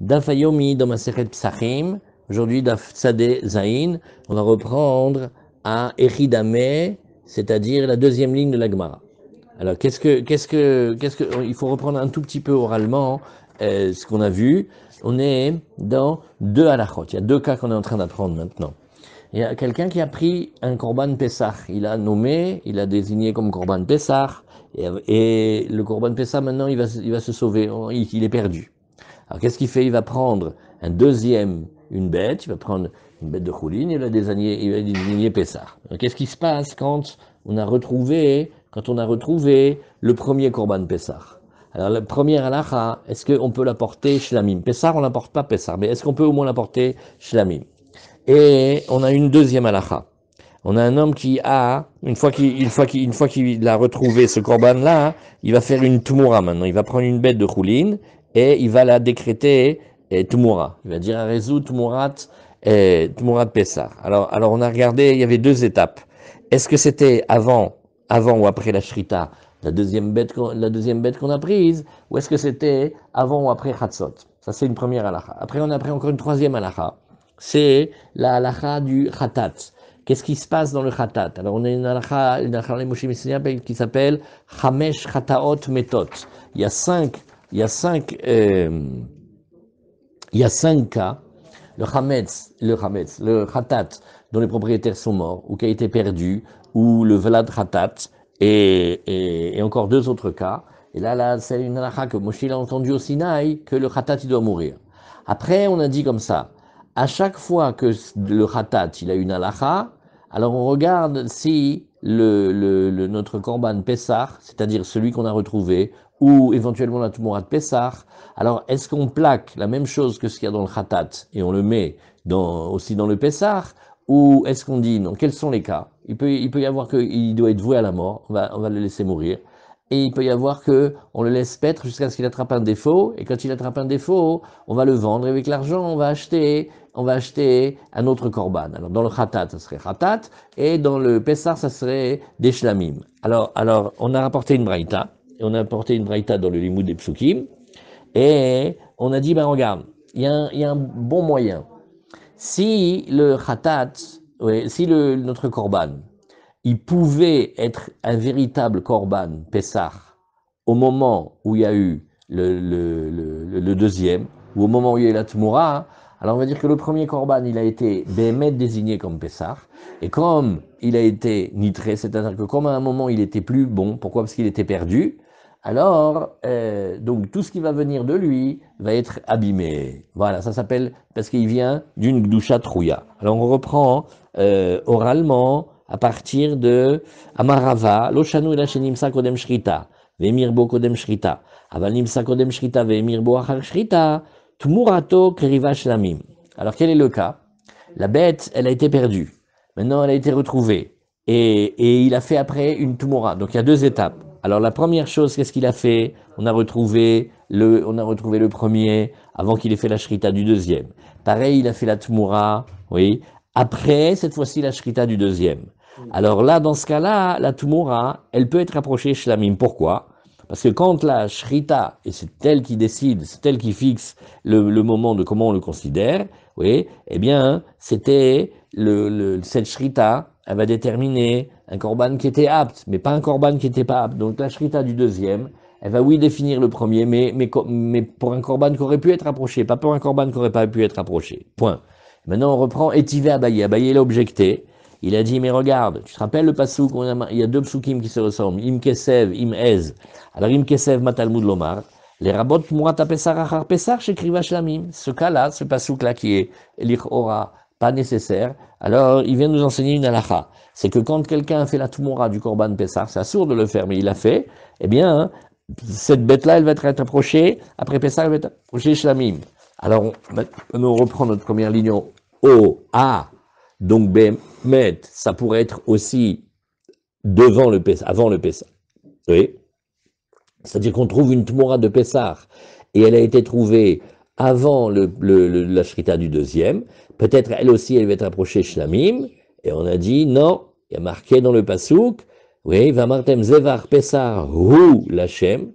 Daf Hayomi dans Masechet Psachim, aujourd'hui Daf Tzadeh Zayin, on va reprendre à Echidame, c'est-à-dire la deuxième ligne de la Gemara. Alors il faut reprendre un tout petit peu oralement ce qu'on a vu. On est dans deux halachot, il y a deux cas qu'on est en train d'apprendre maintenant. Il y a quelqu'un qui a pris un Korban Pessah, il a nommé, il a désigné comme Korban Pessah, et le Korban Pessah maintenant il va se sauver, il est perdu. Alors qu'est-ce qu'il fait? Il va prendre une bête, il va prendre une bête de choulin, il va désigner Pessah. Qu'est-ce qui se passe quand on a retrouvé le premier Korban Pessah? Alors la première halakha, est-ce qu'on peut l'apporter shlamim? Pessah, on l'apporte pas Pessah, mais est-ce qu'on peut au moins l'apporter shlamim? Et on a une deuxième halakha. On a un homme qui a, une fois qu'il a retrouvé ce korban-là, il va faire une tumura maintenant. Il va prendre une bête de choulin et il va la décréter tumura. Il va dire à Rezou tumurat Pessah. Alors on a regardé, il y avait deux étapes. Est-ce que c'était avant ou après la shrita, la deuxième bête qu'on a prise, ou est-ce que c'était avant ou après Chatzot? Ça c'est une première halakha. Après on a pris encore une troisième halakha. C'est la halakha du khatat. Qu'est-ce qui se passe dans le khatat? Alors on a une halakha qui s'appelle Chamesh Chataot Metot. Il y a cinq cas. Le khatat dont les propriétaires sont morts ou qui a été perdu, ou le vlad khatat, et encore deux autres cas. Et là c'est une halakha que Moshe a entendu au Sinaï, que le khatat il doit mourir. Après on a dit comme ça, à chaque fois que le khatat il a une halakha, alors on regarde si notre korban Pessah, c'est-à-dire celui qu'on a retrouvé, ou éventuellement la tumura de Pessah, alors est-ce qu'on plaque la même chose que ce qu'il y a dans le khatat et on le met aussi dans le Pessah, ou est-ce qu'on dit non? Quels sont les cas? Il peut y avoir qu'il doit être voué à la mort, on va le laisser mourir. Et il peut y avoir on le laisse paître jusqu'à ce qu'il attrape un défaut, et quand il attrape un défaut, on va le vendre, et avec l'argent, on va acheter un autre korban. Alors dans le khatat, ça serait khatat, et dans le Pessah, ça serait des shlamim. Alors on a rapporté une braïta, et on a apporté une braïta dans le limoud des psukim, et on a dit, ben regarde, il y a un bon moyen. Si le khatat, notre korban, il pouvait être un véritable korban Pessah au moment où il y a eu le deuxième, ou au moment où il y a eu la Tmoura, alors on va dire que le premier korban, il a été Béhémet désigné comme Pessah, et comme il a été nitré, c'est-à-dire que comme à un moment il était plus bon, pourquoi? Parce qu'il était perdu, alors donc tout ce qui va venir de lui va être abîmé. Voilà, ça s'appelle, parce qu'il vient d'une Gdusha Trouya. Alors on reprend oralement, à partir de Amarava, Loshanu ela shenimsa kodem shrita, ve'emirbo kodem shrita, aval nimsa kodem shrita, ve'emirbo achar shrita, tmurato keriva shlamim. Alors quel est le cas? La bête, elle a été perdue. Maintenant, elle a été retrouvée. Et il a fait après une tumura. Donc il y a deux étapes. Alors la première chose, qu'est-ce qu'il a fait? On a retrouvé le premier avant qu'il ait fait la shrita du deuxième. Pareil, il a fait la tumura, oui. Après, cette fois-ci, la shrita du deuxième. Alors là, dans ce cas-là, la tumura, elle peut être approchée shlamim. Pourquoi? Parce que quand la shrita, et c'est elle qui décide, c'est elle qui fixe le moment de comment on le considère, oui, eh bien, c'était cette shrita, elle va déterminer un korban qui était apte, mais pas un korban qui n'était pas apte. Donc la shrita du deuxième, elle va oui définir le premier, mais pour un korban qui aurait pu être approché, pas pour un korban qui n'aurait pas pu être approché. Point. Maintenant, on reprend Etivé Abaye. Abaye l'a objecté. Il a dit, mais regarde, tu te rappelles le pasouk, il y a deux psukim qui se ressemblent, Im Kesev, Im Ez. Alors Im Kesev, Matalmud Lomar, les rabot Murat Pesar Achar Pesar, chez Kriva Shlamim. Ce cas-là, ce pasouk-là qui est l'Ichora, pas nécessaire, alors il vient nous enseigner une halakha. C'est que quand quelqu'un fait la tumura du korban Pesar, c'est assourd de le faire, mais il l'a fait, eh bien, cette bête-là, elle va être approchée, après Pesar, elle va être approchée Shlamim. Alors, on reprend notre première ligne O, A. Donc, Bémet, ça pourrait être aussi avant le Pessah. Oui. C'est-à-dire qu'on trouve une Tmora de Pessah et elle a été trouvée avant la Shrita du deuxième. Peut-être elle aussi, elle va être approchée Shlamim. Et on a dit non, il y a marqué dans le Passouk, oui, Vamartem Zevar Pessah Hu Lachem.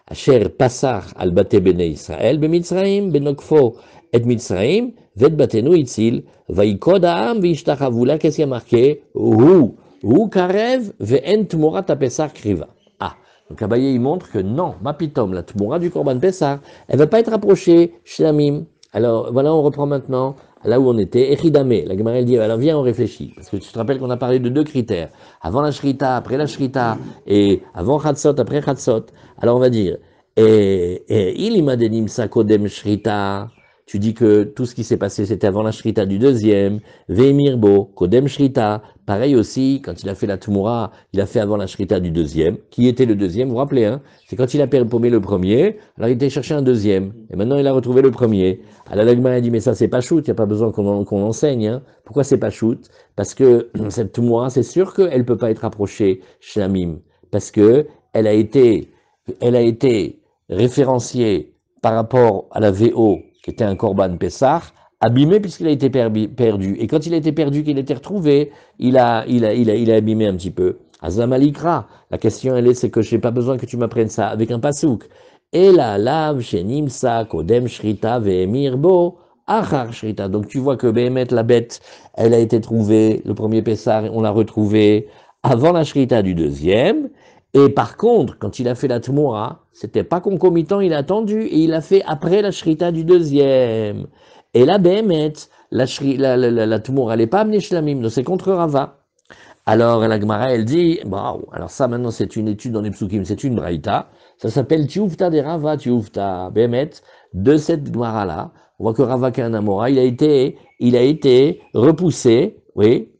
Asher Passar al Bate Bene Israël, Bemitzraim, Benokfo et Mitzraim, Vet Batenu Itzil, Vaikod Ha'am Vishtachavula, qu'est-ce qui a marqué? Hu Karev, Ve'en Tmorat Pesar Kriva. Ah, donc Abaye il montre que non, Mapitom, la Tmorat du Korban Pesar, elle ne va pas être approchée, Shlamim. Alors voilà, on reprend maintenant là où on était. Echidame, la Gemara elle dit, alors viens, on réfléchit. Parce que tu te rappelles qu'on a parlé de deux critères. Avant la Shrita, après la Shrita, et avant Chatzot, après Chatzot. Alors on va dire, il imadenim sa kodem Shrita. Tu dis que tout ce qui s'est passé, c'était avant la Shrita du deuxième. Vemirbo, kodem Shrita. Pareil aussi, quand il a fait la Tumura, il a fait avant la Shrita du deuxième. Qui était le deuxième? Vous vous rappelez, hein? C'est quand il a paumé le premier, alors il était chercher un deuxième. Et maintenant, il a retrouvé le premier. Alors l'Agma a dit, mais ça, c'est pas shoot, il n'y a pas besoin qu'on l'enseigne. Hein. Pourquoi c'est pas shoot? Parce que cette Tumura, c'est sûr qu'elle ne peut pas être approchée Shlamim. Parce que elle a été référenciée par rapport à la VO, qui était un Korban Pessah, abîmé puisqu'il a été perdu. Et quand il a été perdu, qu'il a été retrouvé, il a abîmé un petit peu. Azamalikra, la question elle est, c'est que je n'ai pas besoin que tu m'apprennes ça avec un pasouk. Et la lav shenimsa kodem shrita ve'emir bo achar shrita. Donc tu vois que Behemet, la bête, elle a été trouvée, le premier Pessah, on l'a retrouvé avant la shrita du deuxième. Et par contre, quand il a fait la Tmoura, c'était pas concomitant, il a attendu, et il a fait après la Shrita du deuxième. Et la Behemet, la Tmoura, elle n'est pas amenée Shlamim, donc c'est contre Rava. Alors la Gemara, elle dit, bon, alors ça maintenant c'est une étude dans les psukim, c'est une braïta, ça s'appelle Tiufta de Rava, Tiufta Behemet, de cette Gemara-là. On voit que Rava Kanamora, il a été repoussé, oui,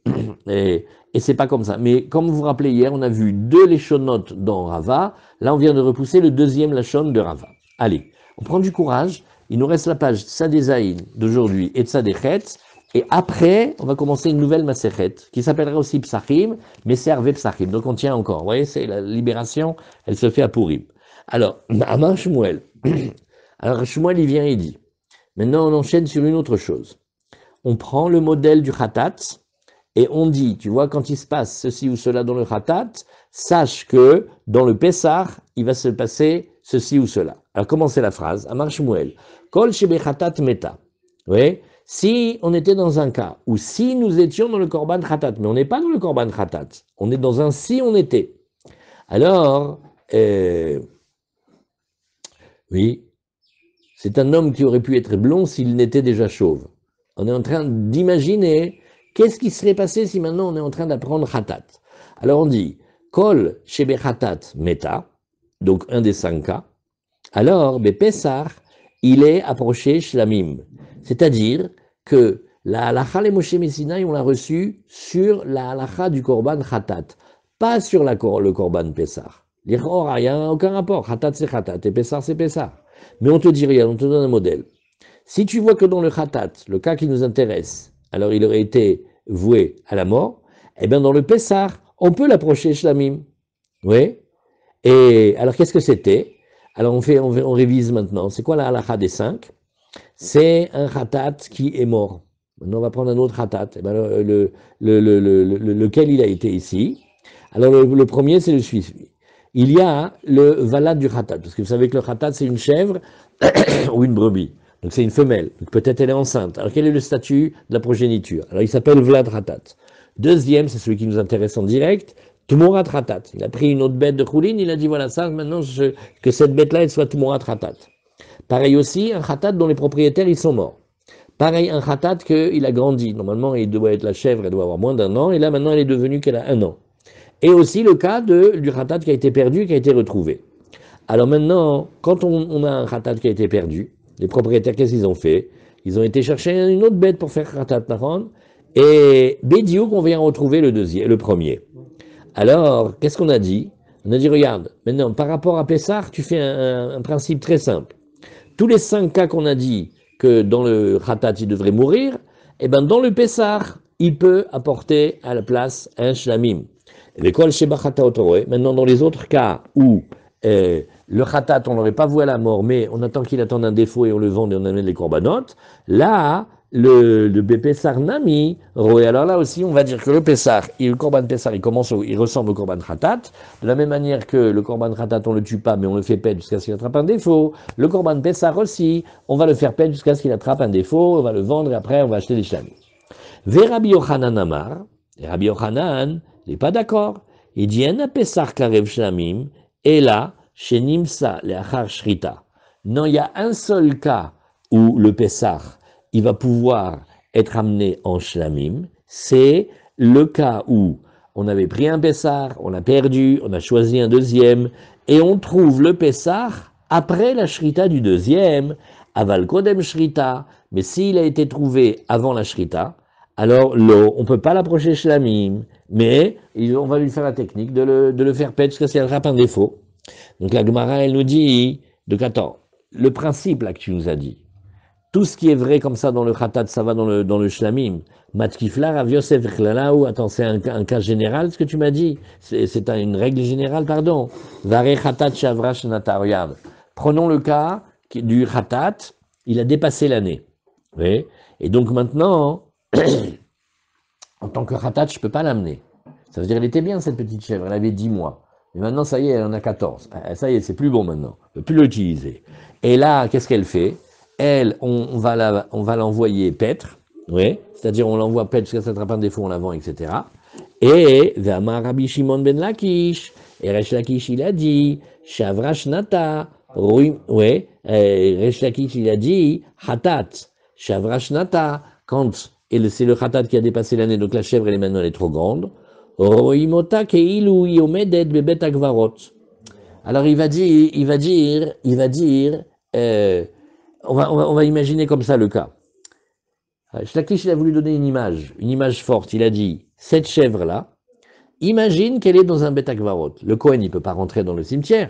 et c'est pas comme ça. Mais comme vous vous rappelez hier, on a vu deux Leshonotes dans Rava. Là, on vient de repousser le deuxième Lashon de Rava. Allez, on prend du courage. Il nous reste la page Tsadézaïn d'aujourd'hui et Tsadéchet. Et après, on va commencer une nouvelle Maséchet qui s'appellera aussi Psachim, mais c'est Arvé Psachim. Donc on tient encore. Vous voyez, c'est la libération, elle se fait à Purim. Alors, Amar Shmuel. Alors Shmuel, il vient et dit. Maintenant, on enchaîne sur une autre chose. On prend le modèle du Khatat. Et on dit, tu vois, quand il se passe ceci ou cela dans le Khatat, sache que dans le Pessah, il va se passer ceci ou cela. Alors, comment c'est la phrase? Amar Shmuel. Kol shebe Khatat meta. Oui. Si on était dans un cas, ou si nous étions dans le Korban Khatat, mais on n'est pas dans le Korban Khatat, on est dans un si on était. Alors, oui, c'est un homme qui aurait pu être blond s'il n'était déjà chauve. On est en train d'imaginer qu'est-ce qui serait passé si maintenant on est en train d'apprendre Khatat. Alors on dit, Kol shebe Khatat meta, donc un des 5 cas. Alors, Pessah, il est approché Shlamim. C'est-à-dire que la halacha les Moshe Messinaï, on l'a reçu sur la halacha du Korban Khatat, pas sur le Korban Pessah. L'Ichora, il n'y a aucun rapport. Khatat c'est Khatat et Pessah c'est Pessah. Mais on te dit rien, on te donne un modèle. Si tu vois que dans le Khatat, le cas qui nous intéresse, alors il aurait été voué à la mort, eh bien dans le Pessah, on peut l'approcher Shlamim. Oui. Et alors qu'est-ce que c'était? Alors on révise maintenant. C'est quoi la halakha des 5? C'est un Khatat qui est mort. Maintenant on va prendre un autre Khatat. Eh bien, lequel il a été ici? Alors le premier c'est le suivant. Il y a le valad du Khatat, parce que vous savez que le Khatat c'est une chèvre ou une brebis. Donc c'est une femelle, donc peut-être elle est enceinte. Alors quel est le statut de la progéniture? Alors il s'appelle Vlad Ratat. Deuxième, c'est celui qui nous intéresse en direct, Tmorat Ratat. Il a pris une autre bête de Khoulin, il a dit voilà ça, maintenant que cette bête-là elle soit Tmorat Ratat. Pareil aussi, un Khatat dont les propriétaires ils sont morts. Pareil, un Khatat qu'il a grandi. Normalement, il doit être la chèvre, elle doit avoir moins d'1 an, et là maintenant elle est devenue qu'elle a 1 an. Et aussi le cas du Khatat qui a été perdu, qui a été retrouvé. Alors maintenant, quand on a un Khatat qui a été perdu, les propriétaires, qu'est-ce qu'ils ont fait? Ils ont été chercher une autre bête pour faire Khatat Nahon, et Bédiouk, on vient retrouver le premier. Alors, qu'est-ce qu'on a dit? On a dit, regarde, maintenant, par rapport à Pessah, tu fais un principe très simple. Tous les 5 cas qu'on a dit que dans le Khatat, il devrait mourir, eh ben dans le Pessah, il peut apporter à la place un Shlamim. Maintenant, dans les autres cas où le Khatat, on n'aurait pas voué à la mort, mais on attend qu'il attende un défaut et on le vend et on amène les corbanotes, là, le Bepessar Nami, et alors là aussi, on va dire que le Korban Pessar, il ressemble au Korban Khatat, de la même manière que le Korban Khatat, on le tue pas, mais on le fait paître jusqu'à ce qu'il attrape un défaut. Le Korban Pessar aussi, on va le faire paître jusqu'à ce qu'il attrape un défaut, on va le vendre et après, on va acheter des shlamim. Ve Rabbi Yochanan Amar, et Rabbi Yochanan, il n'est pas d'accord. Il dit, en Pessar Karev Shlamim, et là, chez Nimsa, le Achar Shrita. Non, il y a un seul cas où le Pessar, il va pouvoir être amené en Shlamim, c'est le cas où on avait pris un Pessar, on l'a perdu, on a choisi un deuxième, et on trouve le Pessar après la Shrita du deuxième, Aval Kodem Shrita, mais s'il a été trouvé avant la Shrita, alors l'eau, on ne peut pas l'approcher Shlamim, mais on va lui faire la technique de le faire paître jusqu'à ce qu'il attrape un défaut. Donc la Gemara, elle nous dit, attends, le principe là que tu nous as dit, tout ce qui est vrai comme ça dans le khatat, ça va dans le shlamim. Matkifla, Rav Yosef Chlalaou, attends, c'est un cas général ce que tu m'as dit. C'est une règle générale, pardon. Vare khatat shavra shnata, regarde. Prenons le cas du khatat, il a dépassé l'année. Oui. Et donc maintenant, en tant que khatat, je ne peux pas l'amener. Ça veut dire qu'elle était bien cette petite chèvre, elle avait 10 mois. Mais maintenant, ça y est, elle en a 14. Ça y est, c'est plus bon maintenant. On ne peut plus l'utiliser. Et là, qu'est-ce qu'elle fait? Elle, on va l'envoyer paître, oui, c'est-à-dire on l'envoie paître jusqu'à s'attraper un défaut, on la vend, etc. Et Vama Rabbi Shimon ben Lakish, et Resh Lakish il a dit, Shavrash Nata, oui, Resh Lakish il a dit, Hatat, Shavrash Nata, quand c'est le Hatat qui a dépassé l'année, donc la chèvre elle est trop grande, Roimota Keilu Yomedet Bebet Akvarot. Alors il va dire, on va imaginer comme ça le cas. Shlakish, il a voulu donner une image forte. Il a dit, cette chèvre-là, imagine qu'elle est dans un Beth Akvarot. Le Kohen, il ne peut pas rentrer dans le cimetière.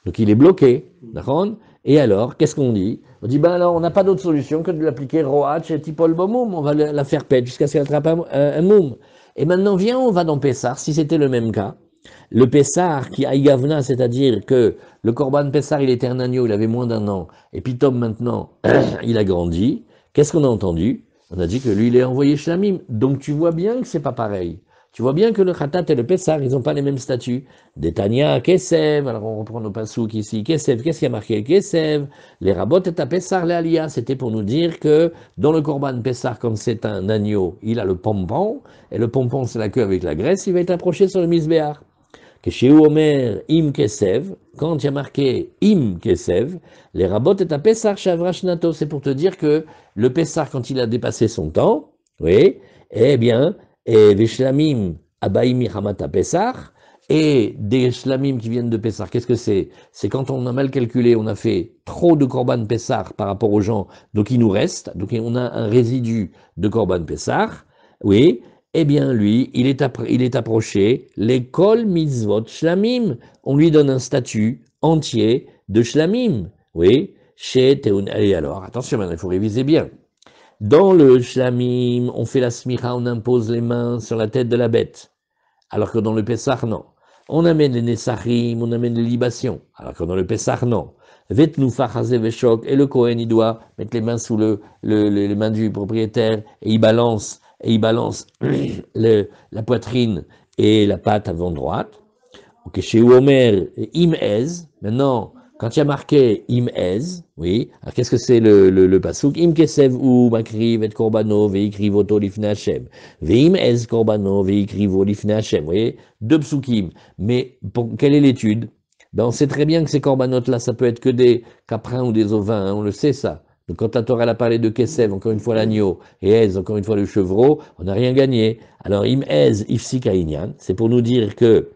Donc il est bloqué. D'accord? Et alors, qu'est-ce qu'on dit? On dit, ben alors, on n'a pas d'autre solution que de l'appliquer Roach et Tipol Bomoum. On va la faire paître jusqu'à ce qu'elle attrape un moum. Et maintenant, viens, on va dans Pessar, si c'était le même cas. Le Pessar qui a Yavna, c'est-à-dire que le Korban Pessar, il était un agneau, il avait moins d'un an. Et puis Tom, maintenant, il a grandi. Qu'est-ce qu'on a entendu? On a dit que lui, il est envoyé Shlamim. Donc tu vois bien que c'est pas pareil. Tu vois bien que le Khatat et le Pessar, ils n'ont pas les mêmes statuts. Détania, Kesev, alors on reprend nos pasouk ici. Kesev, qu'est-ce qui a marqué Kesev? Les Rabot et à Pessar, les Aliyah, c'était pour nous dire que dans le Korban Pessar, comme c'est un agneau, il a le pompon, et le pompon, c'est la queue avec la graisse, il va être approché sur le Misbéar. Que chez Omer im kesev, quand il y a marqué im kesev, les rabot et à Pessar shavrashnato, c'est pour te dire que le Pessar, quand il a dépassé son temps, oui, eh bien, et veshlamim abaim mihamata Pessar, et des shlamim qui viennent de Pessar, qu'est-ce que c'est? C'est quand on a mal calculé, on a fait trop de korban Pessar par rapport aux gens, donc il nous reste, donc on a un résidu de korban Pessar, oui. Eh bien, lui, il est approché, l'école mitzvot shlamim. On lui donne un statut entier de shlamim. Oui, chez Teun. Et alors, attention, maintenant, il faut réviser bien. Dans le shlamim, on fait la smicha, on impose les mains sur la tête de la bête. Alors que dans le Pessah, non. On amène les Nessachim, on amène les libations. Alors que dans le Pessah, non. Vetnoufa chazé veshok, et le Kohen, il doit mettre les mains sous les mains du propriétaire, et il balance la poitrine et la patte avant droite. Ok, chez Omer, im ez, maintenant, quand il y a marqué im ez, oui, alors qu'est-ce que c'est le pasouk? Im kesev ou makriv et korbano veikriv oto lifne Hashem. Veim ez korbano veikrivo lifne Hashem. Vous voyez, deux psukim. Mais quelle est l'étude? Ben, on sait très bien que ces corbanotes-là, ça peut être que des caprins ou des ovins, hein, on le sait ça. Donc quand la Torah a parlé de Kesev, encore une fois l'agneau, et Ez, encore une fois le chevreau, on n'a rien gagné. Alors im Ez ifsika inyan, c'est pour nous dire que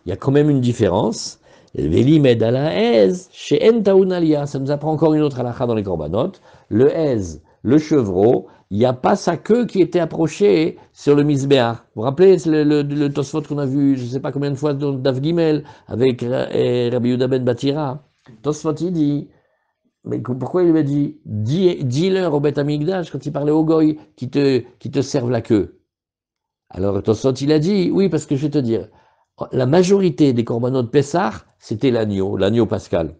il y a quand même une différence. Velimed ala Ez, chez Entaounalia, ça nous apprend encore une autre halakha dans les corbanotes. Le Ez, le chevreau, il n'y a pas sa queue qui était approchée sur le misbéar. Vous vous rappelez le Tosfot qu'on a vu, je ne sais pas combien de fois, dans Dav Gimel, avec Rabbi Yehuda ben Batira. Tosfot, il dit, mais pourquoi il lui a dit, dis-leur au Beth Amikdash, quand il parlait au Goy, qui te servent la queue. Alors Tosfot, il a dit, oui, parce que je vais te dire, la majorité des corbanots de Pessah, c'était l'agneau pascal.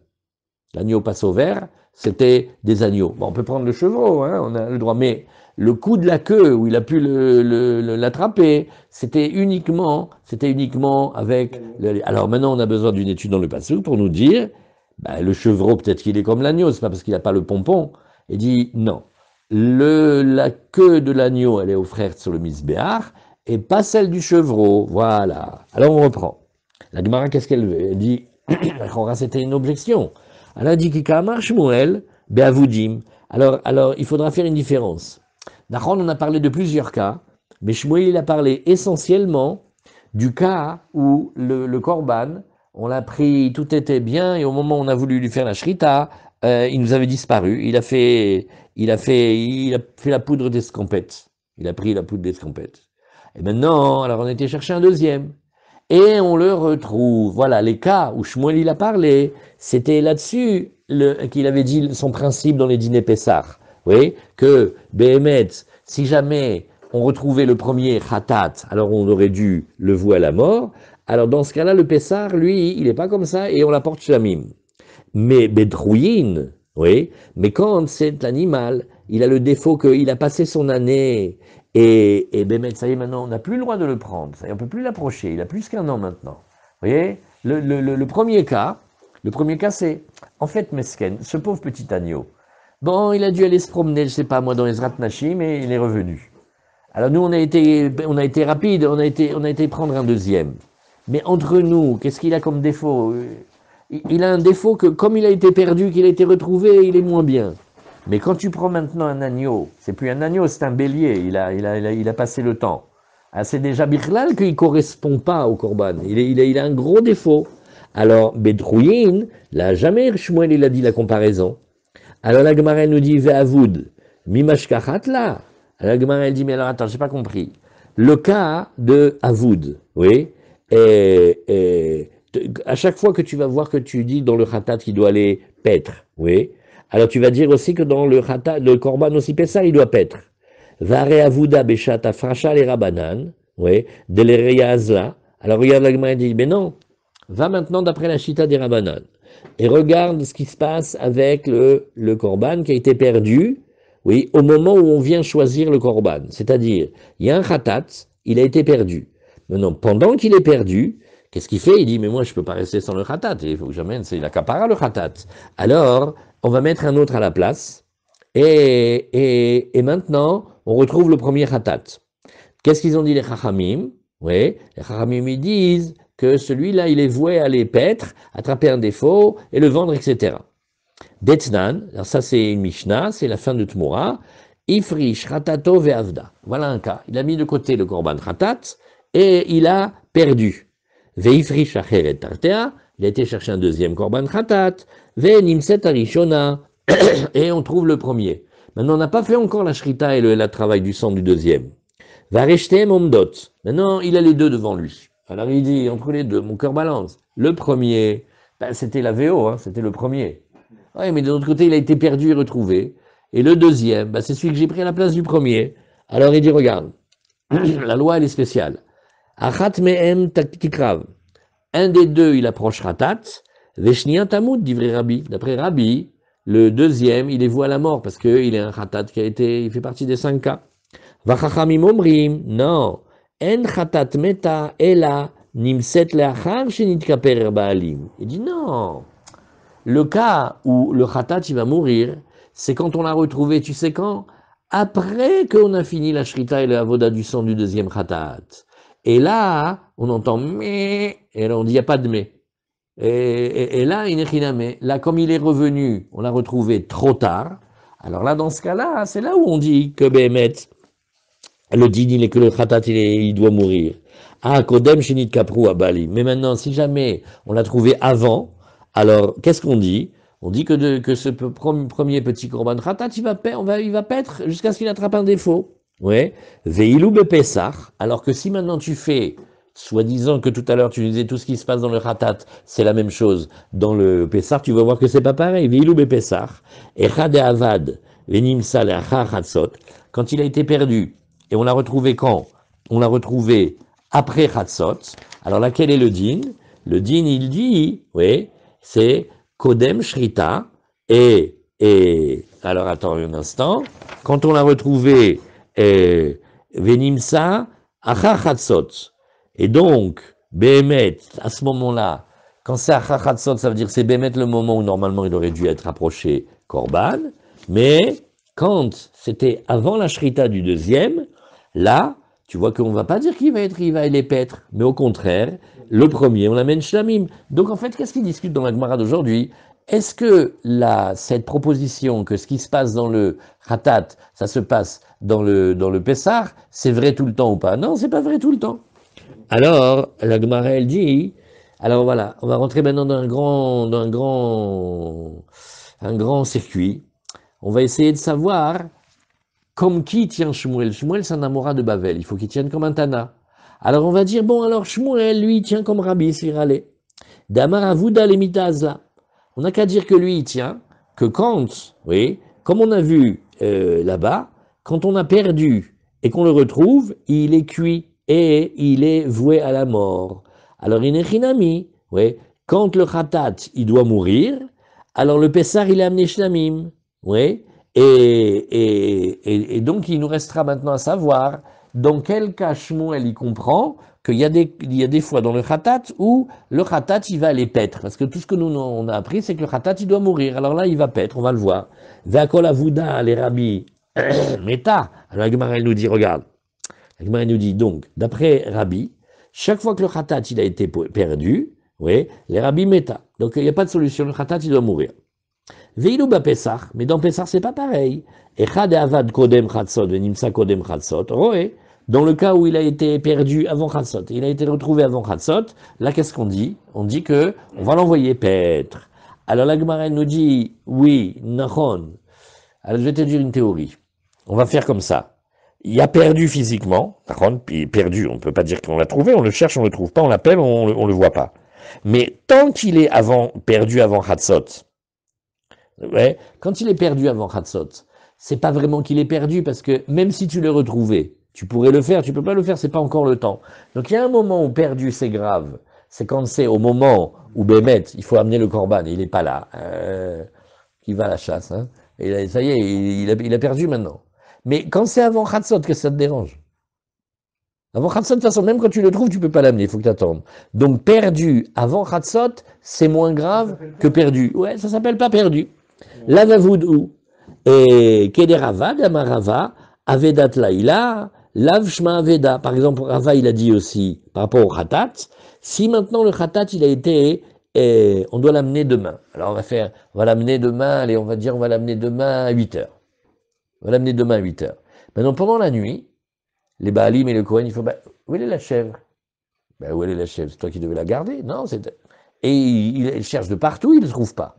L'agneau Passover, c'était des agneaux. Bon, on peut prendre le chevreau, hein, on a le droit, mais le coup de la queue où il a pu l'attraper, c'était uniquement avec... Alors maintenant, on a besoin d'une étude dans le passé pour nous dire, bah, le chevreau, peut-être qu'il est comme l'agneau, c'est pas parce qu'il n'a pas le pompon. Il dit, non, la queue de l'agneau, elle est au frère sur le misbéar, et pas celle du chevreau, voilà. Alors on reprend. La Gemara, qu'est-ce qu'elle veut? Elle dit, c'était une objection. Elle a dit Kikamar Shmuel, Be'avoudim. Alors, il faudra faire une différence. Nachon, on a parlé de plusieurs cas, mais Shmuel, il a parlé essentiellement du cas où le korban, on l'a pris, tout était bien, et au moment où on a voulu lui faire la shrita, il nous avait disparu. Il a fait la poudre d'escampette. Il a pris la poudre d'escampette. Et maintenant, alors on a été chercher un deuxième. Et on le retrouve. Voilà, les cas où Shmuel il a parlé, c'était là-dessus qu'il avait dit son principe dans les dîners Pessah. Oui, que Béhémet, si jamais on retrouvait le premier Khatat, alors on aurait dû le vouer à la mort. Alors dans ce cas-là, le Pessah, lui, il n'est pas comme ça et on l'apporte Shlamim. Mais Bedrouyin, oui, mais quand cet animal, il a le défaut qu'il a passé son année, et Bémet, ça y est, maintenant, on n'a plus le droit de le prendre, ça y est, on ne peut plus l'approcher, il a plus qu'un an maintenant. Vous voyez, le premier cas, c'est, en fait, Mesken, ce pauvre petit agneau, bon, il a dû aller se promener, je ne sais pas, moi, dans les Nashim, et il est revenu. Alors nous, on a été rapide, on a été prendre un deuxième. Mais entre nous, qu'est-ce qu'il a comme défaut? Il a un défaut que, comme il a été perdu, qu'il a été retrouvé, il est moins bien. Mais quand tu prends maintenant un agneau, c'est plus un agneau, c'est un bélier, il a passé le temps. Ah, c'est déjà Bichlal qu'il ne correspond pas au Korban. Il a un gros défaut. Alors, Bedrouyin, là, jamais Shmuel, il a dit la comparaison. Alors la Gemara, elle nous dit, Ve'avoud, mimashkachat là. Alors la Gemara, elle dit, mais alors attends, j'ai pas compris. Le cas de Avoud, oui, à chaque fois que tu vas voir que tu dis dans le khatat qu'il doit aller paître, oui, alors tu vas dire aussi que dans le khatat, le korban aussi pessa, il doit paître. Vare avouda beshat afracha les rabanan, oui, de l'ereyazla. Alors regarde la Gemara, elle dit, mais non, va maintenant d'après la chita des rabanan et regarde ce qui se passe avec le korban qui a été perdu, oui, au moment où on vient choisir le korban. C'est-à-dire, il y a un khatat, il a été perdu. Maintenant, pendant qu'il est perdu, qu'est-ce qu'il fait? Il dit, mais moi, je ne peux pas rester sans le khatat. Il faut que j'amène, c'est la kapara, le khatat. Alors, on va mettre un autre à la place. Et maintenant, on retrouve le premier khatat. Qu'est-ce qu'ils ont dit les chachamim? Oui, les chachamim, ils disent que celui-là, il est voué à les paître, attraper un défaut et le vendre, etc. Detnan, alors ça c'est une Mishnah, c'est la fin de Tmura, Ifrish, Khatato, Ve'avda. Voilà un cas. Il a mis de côté le korban Khatat et il a perdu. Ve'ifrish, Acheret, Tartea, il a été chercher un deuxième korban Khatat, Ve'nimset, Arishona, et on trouve le premier. Maintenant, on n'a pas fait encore la shrita et le travail du sang du deuxième. Vareshtem omdot. Maintenant, il a les deux devant lui. Alors il dit, entre les deux, mon cœur balance. Le premier, ben, c'était la VO, hein, c'était le premier. Oui, mais de l'autre côté, il a été perdu et retrouvé. Et le deuxième, ben, c'est celui que j'ai pris à la place du premier. Alors il dit, regarde, la loi, elle est spéciale. Achat me'em tikrav. Un des deux, il approche ratat. Veshniyan tamud, dit Rabbi. D'après Rabbi, le deuxième, il est voué à la mort parce qu'il est un ratat il fait partie des 5 cas. Vachachamim omrim, non. En khatat meta ela nimset leachar shenitkaper baalim. Il dit non. Le cas où le khatat il va mourir, c'est quand on l'a retrouvé, tu sais quand? Après qu'on a fini la shrita et le avoda du sang du deuxième khatat. Et là, on entend mais, et là on dit il n'y a pas de mais. Et là, là, comme il est revenu, on l'a retrouvé trop tard. Alors là, dans ce cas-là, c'est là où on dit que Béhémet, le din, il est que le khatat, il doit mourir. Ah, Kodem Shinit Kaprou à Bali. Mais maintenant, si jamais on l'a trouvé avant, alors qu'est-ce qu'on dit? On dit que ce premier petit korban khatat, il va paître jusqu'à ce qu'il attrape un défaut. Ouais. Veilou Bepessach. Alors que si maintenant tu fais, soi-disant que tout à l'heure tu disais tout ce qui se passe dans le khatat, c'est la même chose. Dans le Pessah, tu vas voir que c'est pas pareil. Veilou Bepessach. Echad Avad. Venimsa Leachar Chatzot. Quand il a été perdu, et on l'a retrouvé quand? On l'a retrouvé après Chatzot. Alors là, quel est le din? Le din, il dit, oui, c'est Kodem Shrita. Alors attends un instant. Quand on l'a retrouvé et venimsa achar chatzot. Et donc, Béhémet, à ce moment-là, quand c'est achar chatzot, ça veut dire que c'est Béhémet le moment où normalement il aurait dû être approché Korban, mais quand c'était avant la shrita du deuxième, là, tu vois qu'on ne va pas dire qu'il va être, il va aller paître, mais au contraire, le premier, on l'amène shlamim. Donc en fait, qu'est-ce qu'ils discutent dans la Gemara d'aujourd'hui? Est-ce que cette proposition que ce qui se passe dans le Khatat, ça se passe dans le Pessah, c'est vrai tout le temps ou pas? Non, c'est pas vrai tout le temps. Alors, la Gemara, elle dit, alors voilà, on va rentrer maintenant un grand circuit. On va essayer de savoir comme qui tient Shmuel. Shmuel, c'est un Amora de Bavel, il faut qu'il tienne comme un Tana. Alors on va dire, bon, alors Shmuel, lui, il tient comme Rabbi Sirale. Damar Avuda Lemita Azla. On n'a qu'à dire que lui, il tient, que quand, oui, comme on a vu là-bas, quand on a perdu et qu'on le retrouve, il est cuit et il est voué à la mort. Alors, Inechinami, oui, quand le Khatat, il doit mourir, alors le Pessar, il est amené Shlamim, oui, et donc il nous restera maintenant à savoir dans quel cas Shmuel il comprend qu'il y a des fois dans le Khatat où le Khatat, il va aller paître. Parce que tout ce que nous, on a appris, c'est que le Khatat, il doit mourir. Alors là, il va paître, on va le voir. Ve'akol avuda, les rabbis, Meta. Alors la Gemara, elle nous dit, regarde. La Gemara, elle nous dit, donc, d'après Rabbi, chaque fois que le Khatat, il a été perdu, oui, les rabbis Meta. Donc, il n'y a pas de solution, le Khatat, il doit mourir. Ve'ilou ba Pesach, mais dans Pesach, c'est pas pareil. Echad avad kodem chatzot, venimsa kodem chatzot, roé. Dans le cas où il a été perdu avant Chatzot, il a été retrouvé avant Chatzot, là qu'est-ce qu'on dit? On dit que on va l'envoyer paître. Alors la Gemara nous dit, oui, nachon. Alors je vais te dire une théorie. On va faire comme ça. Il a perdu physiquement, nachon, puis perdu, on ne peut pas dire qu'on l'a trouvé, on le cherche, on ne le trouve pas, on l'appelle, on le voit pas. Mais tant qu'il est perdu avant Chatzot, ouais, quand il est perdu avant Chatzot, c'est pas vraiment qu'il est perdu parce que même si tu l'as retrouvé, tu pourrais le faire, tu peux pas le faire, c'est pas encore le temps. Donc il y a un moment où perdu c'est grave, c'est quand c'est au moment où Bémet, il faut amener le corban et il est pas là, il va à la chasse, hein, et là, ça y est, il a perdu maintenant. Mais quand c'est avant Chatzot, que ça te dérange? Avant Chatzot, de toute façon, même quand tu le trouves, tu peux pas l'amener, il faut que tu attendes. Donc perdu avant Chatzot, c'est moins grave que perdu. Ouais, ça s'appelle pas perdu. Lavavoudou. Et Kederava, Damarava, Avedat Laïla, Lav Shma Aveda. Par exemple, Rava, il a dit aussi, par rapport au Khatat, si maintenant le Khatat, il a été, on doit l'amener demain. Alors on va l'amener demain, allez, on va dire, on va l'amener demain à 8 heures. On va l'amener demain à 8 heures. Maintenant, pendant la nuit, les Baalim et le Kohen, il faut, où est la chèvre? Où est la chèvre? C'est toi qui devais la garder? Non, c'est, et il cherche de partout, il ne le trouve pas.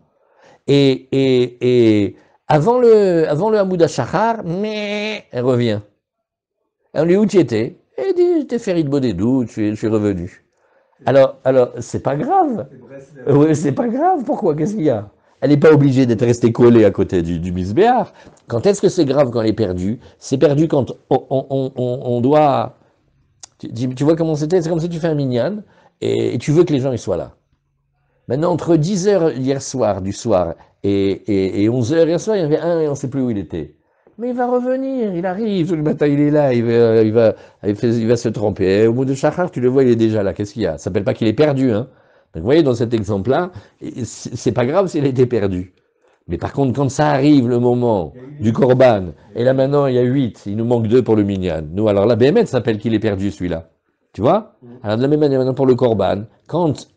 Et avant le Hamoud HaShachar, mais elle revient. Et on lui dit où tu étais? Et il dit, j'étais ferry de Bodédou, je suis revenu. Alors, c'est pas grave. Oui, c'est pas grave, pourquoi? Qu'est-ce qu'il y a? Elle n'est pas obligée d'être restée collée à côté du misbéar. Quand est-ce que c'est grave quand elle est perdue? C'est perdu quand on doit... Tu vois comment c'était? C'est comme si tu fais un minyan et tu veux que les gens ils soient là. Maintenant, entre 10 heures hier soir, du soir, et 11 heures hier soir, il y en avait un et on ne sait plus où il était. Mais il va revenir, il arrive, le matin il est là, il va se tremper. Et au bout de Shachar, tu le vois, il est déjà là. Qu'est-ce qu'il y a? Ça ne s'appelle pas qu'il est perdu. Hein. Donc vous voyez, dans cet exemple-là, c'est pas grave s'il a été perdu. Mais par contre, quand ça arrive, le moment du Korban, et là maintenant il y a 8, il nous manque 2 pour le Minyan. Nous, alors là, BMS s'appelle qu'il est perdu celui-là. Tu vois? Alors de la même manière maintenant pour le Korban, quand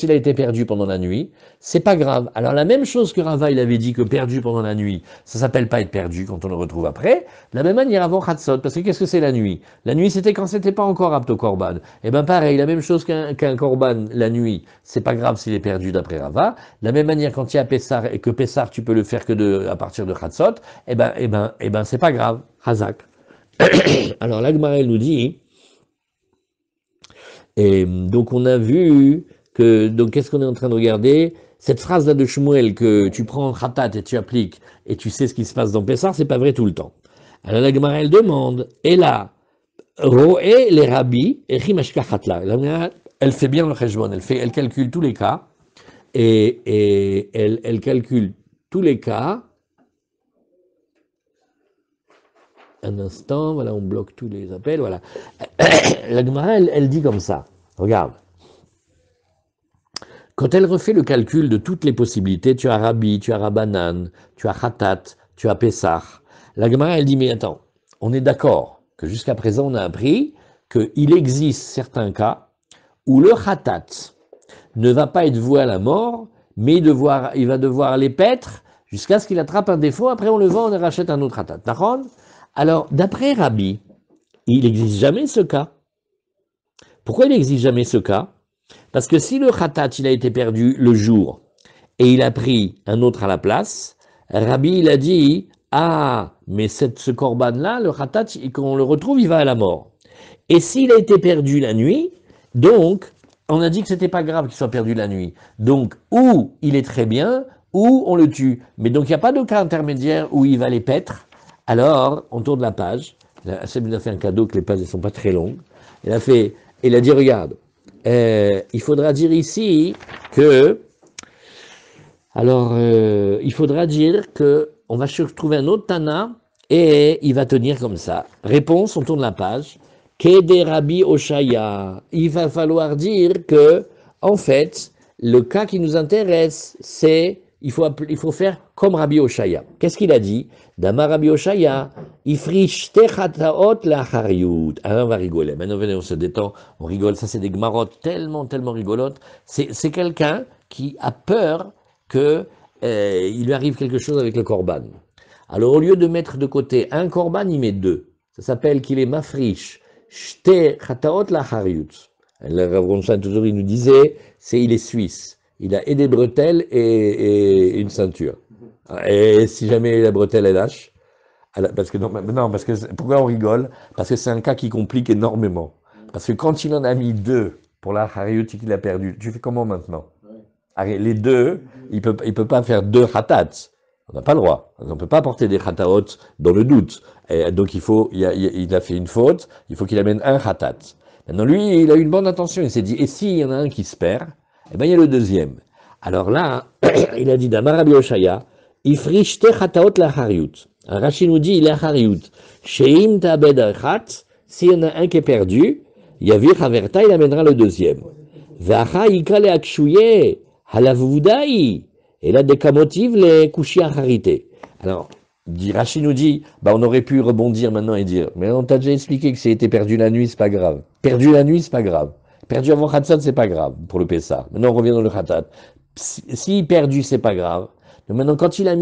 il a été perdu pendant la nuit, c'est pas grave. Alors la même chose que Rava, il avait dit que perdu pendant la nuit, ça s'appelle pas être perdu quand on le retrouve après. De la même manière avant Chatzot, parce que qu'est-ce que c'est la nuit? La nuit c'était quand c'était pas encore apte au Korban. Et ben pareil, la même chose qu'un Korban la nuit, c'est pas grave s'il est perdu d'après Rava. De la même manière quand il y a Pessar et que Pessar tu peux le faire que à partir de Chatzot, c'est pas grave. Chazak. Alors l'Agmarel nous dit. Et donc on a vu que, donc qu'est-ce qu'on est en train de regarder? Cette phrase-là de Shmuel que tu prends Khatat et tu appliques et tu sais ce qui se passe dans Pessar, c'est pas vrai tout le temps. Alors la Gemara, elle demande, et là, Roé les rabbis, et Chimashka Khatla. Elle fait bien le cheshbon, elle calcule tous les cas, et elle calcule tous les cas. un instant, voilà, on bloque tous les appels, voilà. La Gemara, elle dit comme ça, regarde. Quand elle refait le calcul de toutes les possibilités, tu as Rabbi, tu as Rabbanan, tu as Khatat, tu as Pessah. La Gemara, elle dit, mais attends, on est d'accord que jusqu'à présent, on a appris qu'il existe certains cas où le Khatat ne va pas être voué à la mort, mais il va devoir les paître jusqu'à ce qu'il attrape un défaut. Après, on le vend, on rachète un autre Khatat. D'accord? Alors, d'après Rabbi, il n'existe jamais ce cas. Pourquoi il n'existe jamais ce cas? Parce que si le khatat, il a été perdu le jour et il a pris un autre à la place, Rabbi, il a dit, ah, mais ce korban-là, le khatat, quand on le retrouve, il va à la mort. Et s'il a été perdu la nuit, donc, on a dit que c'était pas grave qu'il soit perdu la nuit. Donc, ou il est très bien, ou on le tue. Mais donc, il n'y a pas de cas intermédiaire où il va les paître. Alors, on tourne la page. Hachem nous a fait un cadeau que les pages ne sont pas très longues. Il a dit, regarde, il faudra dire ici que, alors, il faudra dire que on va trouver un autre Tana et il va tenir comme ça. Réponse, on tourne la page. Kede Rabbi Oshaya. Il va falloir dire que, en fait, le cas qui nous intéresse, c'est il faut faire comme Rabbi Oshaya. Qu'est-ce qu'il a dit? Dama Rabbi Oshaya, ifrish techataot la chariut. Alors on va rigoler. Maintenant, venez, on se détend, on rigole. Ça, c'est des gmarottes tellement rigolotes. C'est quelqu'un qui a peur que il lui arrive quelque chose avec le korban. Alors, au lieu de mettre de côté un korban, il met deux. Ça s'appelle qu'il est mafrish. Shte chataot la chariut. Le Rav Ronstein, toujours, il nous disait, il est suisse. Il a et des bretelles et une ceinture. Et si jamais la bretelle est lâche, parce que pourquoi on rigole? Parce que c'est un cas qui complique énormément. Parce que quand il en a mis deux pour la chariot qu'il a perdu, tu fais comment maintenant? Les deux, il peut pas faire deux khatats. On n'a pas le droit. On ne peut pas porter des khataot dans le doute. Et donc il a fait une faute, il faut qu'il amène un khatat. Maintenant lui, il a eu une bonne intention, il s'est dit, et s'il y en a un qui se perd, eh bien il y a le deuxième. Alors là, il a dit d'Amar Rabbi Oshaya, ifrish te khataot la chariut. Rachid nous dit, la chariut. Sheim ta'abed achat, s'il y en a un qui est perdu, yavir haverta, il amènera le deuxième. Ve'acha yikra le akshouye, halavoudaï. Et là, des cas motifs, les couchis à charité. Alors, Rachid nous dit, on aurait pu rebondir maintenant et dire, mais on t'a déjà expliqué que s'il était perdu la nuit, c'est pas grave. Perdu la nuit, c'est pas grave. Perdu avant Khatat, c'est pas grave pour le Pessah. Maintenant, on revient dans le Khatat. Si perdu, c'est pas grave. Donc maintenant, quand il a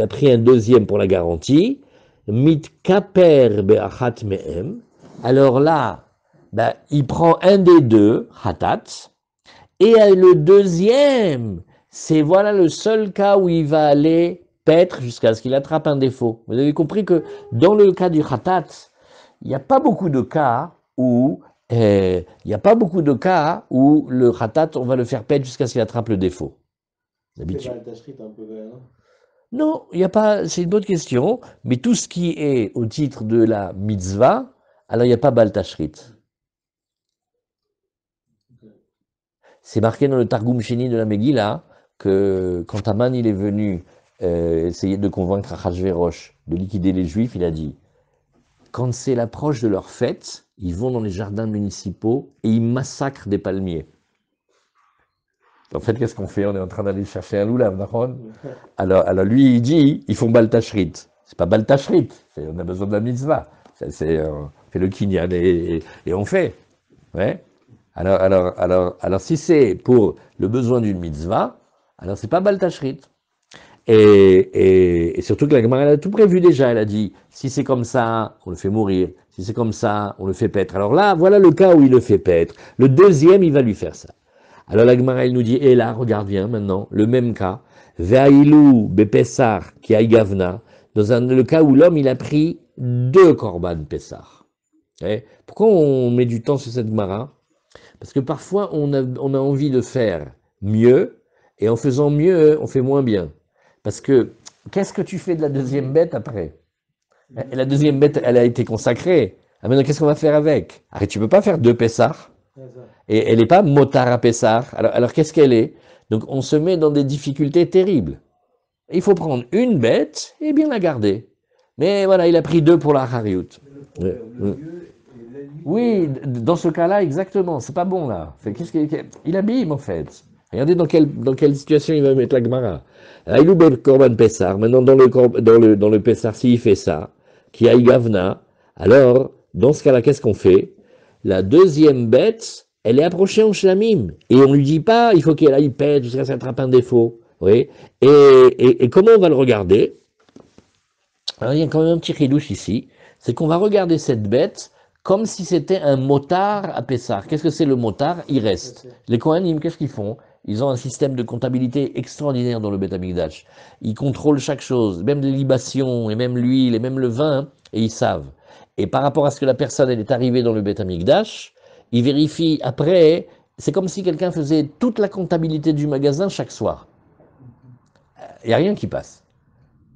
pris un deuxième pour la garantie, mit kaper be'achat me'em. Alors là, il prend un des deux, Khatat, et le deuxième, c'est voilà le seul cas où il va aller paître jusqu'à ce qu'il attrape un défaut. Vous avez compris que dans le cas du khatat, il n'y a pas beaucoup de cas où le khatat, on va le faire paître jusqu'à ce qu'il attrape le défaut. D'habitude. Non, il n'y a pas. C'est une bonne question, mais tout ce qui est au titre de la mitzvah, alors il n'y a pas baltashrit. C'est marqué dans le Targum Sheni de la Megillah que quand Aman il est venu essayer de convaincre Achashverosh de liquider les Juifs, il a dit quand c'est l'approche de leur fête, ils vont dans les jardins municipaux et ils massacrent des palmiers. En fait, qu'est-ce qu'on fait? On est en train d'aller chercher un loulav, d'accord? Alors lui, il dit ils font baltashrit. C'est pas baltashrit, on a besoin de la mitzvah. On fait le kinyan et on fait. Ouais. Alors, si c'est pour le besoin d'une mitzvah, alors c'est pas baltashrit. Et surtout que la Gemara, elle a tout prévu déjà. Elle a dit, si c'est comme ça, on le fait mourir. Si c'est comme ça, on le fait paître. Alors là, voilà le cas où il le fait paître. Le deuxième, il va lui faire ça. Alors la Gemara, elle nous dit, et là, regarde bien maintenant, le même cas. Ve'ailou bepessar ki aigavna, le cas où l'homme, il a pris deux korban pessar. Pourquoi on met du temps sur cette Gemara? Parce que parfois, on a envie de faire mieux, et en faisant mieux, on fait moins bien. Parce que, qu'est-ce que tu fais de la deuxième bête après? Et la deuxième bête, elle a été consacrée. Ah, maintenant, qu'est-ce qu'on va faire avec? Arrête, tu ne peux pas faire deux Pessah. Et elle n'est pas motara Pessah. Alors qu'est-ce qu'elle est? Donc, on se met dans des difficultés terribles. Il faut prendre une bête et bien la garder. Mais voilà, il a pris deux pour la hariout. Oui, dans ce cas-là, exactement. C'est pas bon là. Il abîme en fait. Regardez dans quelle situation il va mettre la Gemara. Aïlou ben Korban Pessar. Maintenant, dans le Pessar, s'il fait ça, qui a Gavna, alors, dans ce cas-là, qu'est-ce qu'on fait? La deuxième bête, elle est approchée en shlamim. Et on lui dit pas, il faut qu'elle aille pète jusqu'à ce qu'elle attrape un défaut. Oui. Et comment on va le regarder? Alors, il y a quand même un petit chidouche ici. C'est qu'on va regarder cette bête comme si c'était un motard à Pessah. Qu'est-ce que c'est le motard? Il reste. Les Kohanim, qu'est-ce qu'ils font? Ils ont un système de comptabilité extraordinaire dans le Beth Amikdash. Ils contrôlent chaque chose, même les libations, et même l'huile, et même le vin, et ils savent. Et par rapport à ce que la personne elle est arrivée dans le Beth Amikdash, ils vérifient après. C'est comme si quelqu'un faisait toute la comptabilité du magasin chaque soir. Il n'y a rien qui passe.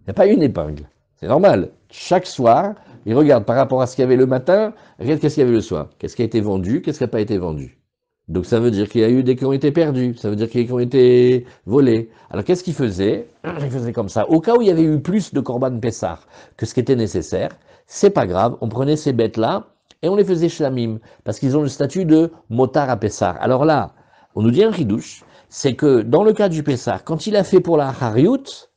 Il n'y a pas une épingle. C'est normal. Chaque soir, il regarde par rapport à ce qu'il y avait le matin, regarde qu'est-ce qu'il y avait le soir. Qu'est-ce qui a été vendu, qu'est-ce qui n'a pas été vendu. Donc ça veut dire qu'il y a eu des qui ont été perdus, ça veut dire qu'il y a des qui ont été volés. Alors qu'est-ce qu'il faisait? Il faisait comme ça. Au cas où il y avait eu plus de Korban Pessar que ce qui était nécessaire, c'est pas grave, on prenait ces bêtes-là et on les faisait shlamim, parce qu'ils ont le statut de motar à Pessar. Alors là, on nous dit un ridouche, c'est que dans le cas du Pessar, quand il a fait pour la Hariout,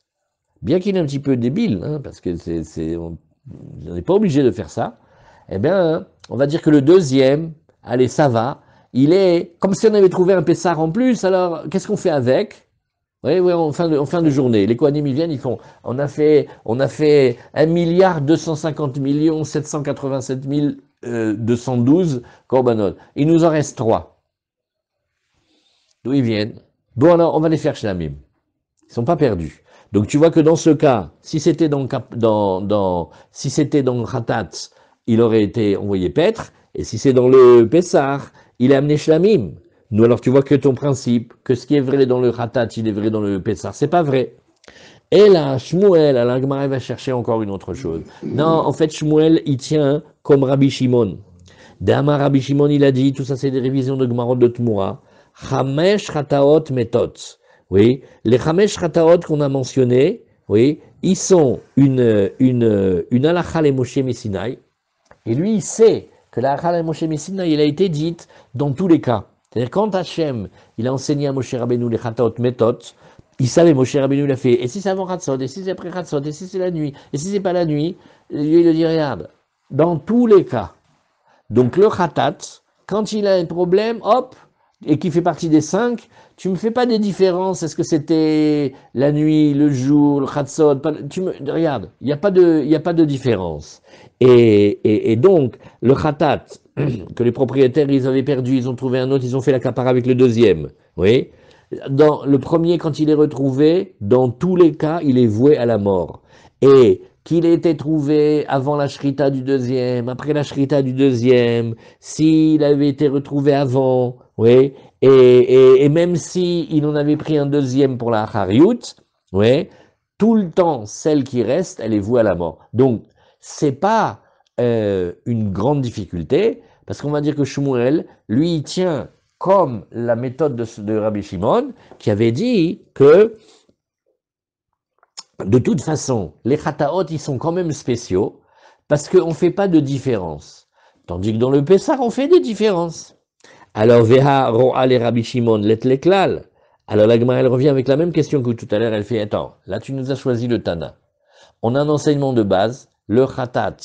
bien qu'il est un petit peu débile, hein, parce que on n'est pas obligé de faire ça, eh bien, on va dire que le deuxième, allez, ça va, il est comme si on avait trouvé un Pessar en plus, alors qu'est-ce qu'on fait avec? Oui, oui, en fin de journée, les Kohanim ils viennent, ils font, on a fait 1 250 712 korbanot. Il nous en reste 3. D'où ils viennent? Bon, alors, on va les faire chez la mime. Ils sont pas perdus. Donc tu vois que dans ce cas, si c'était si c'était dans le Khatat, il aurait été envoyé paître, et si c'est dans le Pessar, il est amené Shlamim. Nous alors tu vois que ton principe, que ce qui est vrai dans le Khatat, il est vrai dans le Pessar, c'est pas vrai. Et là, Shmuel, alors Gemara va chercher encore une autre chose. Non, en fait, Shmuel, il tient comme Rabbi Shimon. Dama Rabbi Shimon, il a dit, tout ça c'est des révisions de Gemarot de Tmura, Chamesh Chataot Metot. Oui, les Chamesh Chataot qu'on a mentionnés, oui, ils sont une halakha le Moshe Messinaï, et lui, il sait que la halakha le Moshe Messinaï, il a été dite dans tous les cas. C'est-à-dire, quand Hachem, il a enseigné à Moshe Rabbeinu les Chataot Metot, il savait, Moshe Rabbeinu l'a fait, et si c'est avant Chatzot, et si c'est après Chatzot, et si c'est la nuit, et si c'est pas la nuit, lui, il le dit, regarde, dans tous les cas. Donc le khatat, quand il a un problème, hop, et qui fait partie des 5, tu me fais pas des différences. Est-ce que c'était la nuit, le jour, le khatsot? Regarde, il n'y a pas de différence. Et donc le khatat que les propriétaires ils avaient perdu, ils ont trouvé un autre, ils ont fait la capara avec le deuxième. Oui. Dans le premier, quand il est retrouvé, dans tous les cas, il est voué à la mort. Et qu'il ait été trouvé avant la shrita du deuxième, après la shrita du deuxième, s'il avait été retrouvé avant, oui, et même si il en avait pris un deuxième pour la hariout, oui, tout le temps, celle qui reste, elle est vouée à la mort. Donc, c'est pas une grande difficulté, parce qu'on va dire que Shmuel, lui, il tient comme la méthode de Rabbi Shimon, qui avait dit que de toute façon, les Khataot, ils sont quand même spéciaux, parce qu'on ne fait pas de différence. Tandis que dans le Pessah, on fait des différences. Alors, Veha Ro'a les Rabbi Shimon, let leklal. Alors, la Gemara, elle revient avec la même question que tout à l'heure. Elle fait, attends, là, tu nous as choisi le Tana. On a un enseignement de base, le Khatat.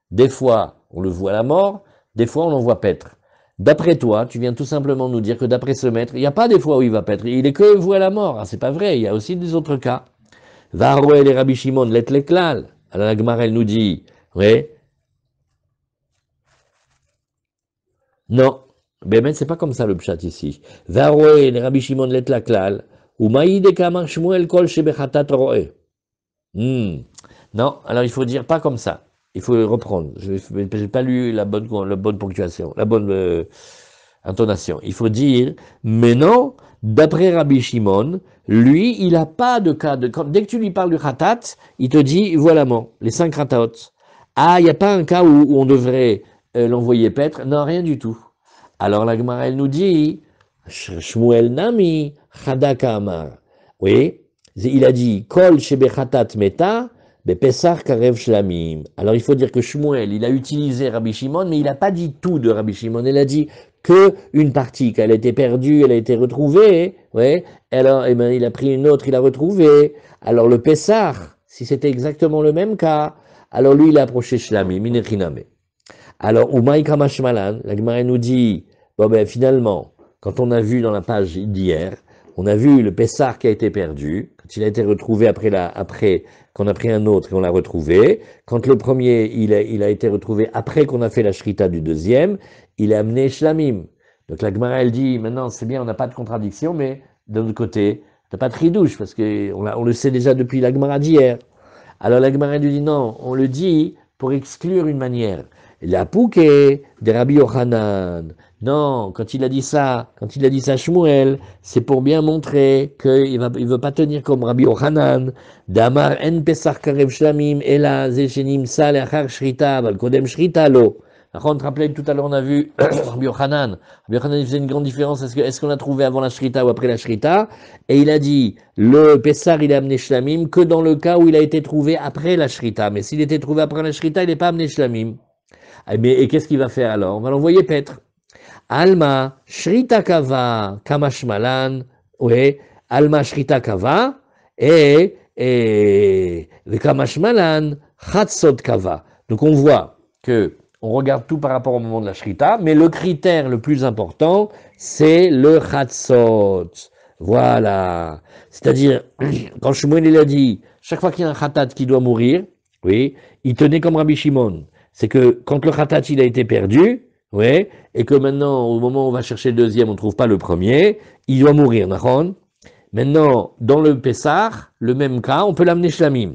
Des fois, on le voit à la mort, des fois, on l'envoie paître. D'après toi, tu viens tout simplement nous dire que d'après ce maître, il n'y a pas des fois où il va paître. Il est que voué à la mort. Ah, c'est pas vrai, il y a aussi des autres cas. Varouel et Rabbi Shimon, let leklal. Alors la Gemara, elle nous dit, oui, non, ben c'est pas comme ça le pshat ici. Varouel et Rabbi Shimon, let leklal. Ou maïde kamar Shmuel kol shebechatat roe. Non, alors il faut dire pas comme ça. Il faut reprendre. Je n'ai pas lu la bonne ponctuation, la bonne intonation. Il faut dire, mais non, d'après Rabbi Shimon, lui, il n'a pas de cas de... Dès que tu lui parles du khatat, il te dit, voilà les 5 khataot. Ah, il n'y a pas un cas où on devrait l'envoyer paître? Non, rien du tout. Alors la Gemara, elle nous dit, Shmuel Nami, Chadaka Amar. Oui, Il a dit, Kol shebechatat meta, bepesach karev shlamim. Alors il faut dire que Shmuel, il a utilisé Rabbi Shimon, mais il n'a pas dit tout de Rabbi Shimon. Il a dit que une partie, qu'elle a été perdue, elle a été retrouvée, ouais. Alors, eh ben, il a pris une autre, il a retrouvé. Alors le Pessah, si c'était exactement le même cas, alors lui, il a approché Shlamim, Minechiname. Alors, Umaï Kamashmalan, la Gemara nous dit, bon ben finalement, quand on a vu dans la page d'hier, on a vu le Pessah qui a été perdu, quand il a été retrouvé après qu'on a pris un autre et on l'a retrouvé, quand le premier, il a été retrouvé après qu'on a fait la Shrita du deuxième, il a amené Shlamim. Donc la Gemara, elle dit, maintenant c'est bien, on n'a pas de contradiction, mais d'un autre côté, t'as pas de ridouche, parce qu'on le sait déjà depuis la Gemara d'hier. Alors la Gemara lui dit, non, on le dit pour exclure une manière. La pouké de Rabbi Yochanan. Non, quand il a dit ça Shmuel, c'est pour bien montrer qu'il veut pas tenir comme Rabbi Yochanan. Damar en pesach karev shlamim ela zechenim sa leachar shrita, val kodem shrita lo. On te rappelait tout à l'heure, on a vu Rabbi Yochanan. Rabbi Yochanan, il faisait une grande différence. Est-ce qu'on l'a trouvé avant la shrita ou après la shrita? Et il a dit, le Pessar, il a amené shlamim que dans le cas où il a été trouvé après la shrita. Mais s'il était trouvé après la shrita, il n'est pas amené shlamim. Et qu'est-ce qu'il va faire alors? On va l'envoyer paître. Alma, Shrita Kava, Kamashmalan, oui, Alma Shrita Kava, et le Kamashmalan, Chatzot Kava. Donc on voit que on regarde tout par rapport au moment de la Shrita, mais le critère le plus important, c'est le Chatzot. Voilà. C'est-à-dire, quand Shmuel il a dit, chaque fois qu'il y a un Khatat qui doit mourir, oui, il tenait comme Rabbi Shimon. C'est que quand le khatat il a été perdu, ouais, et que maintenant, au moment où on va chercher le deuxième, on ne trouve pas le premier, il doit mourir, nachon. Maintenant, dans le Pessah, le même cas, on peut l'amener shlamim.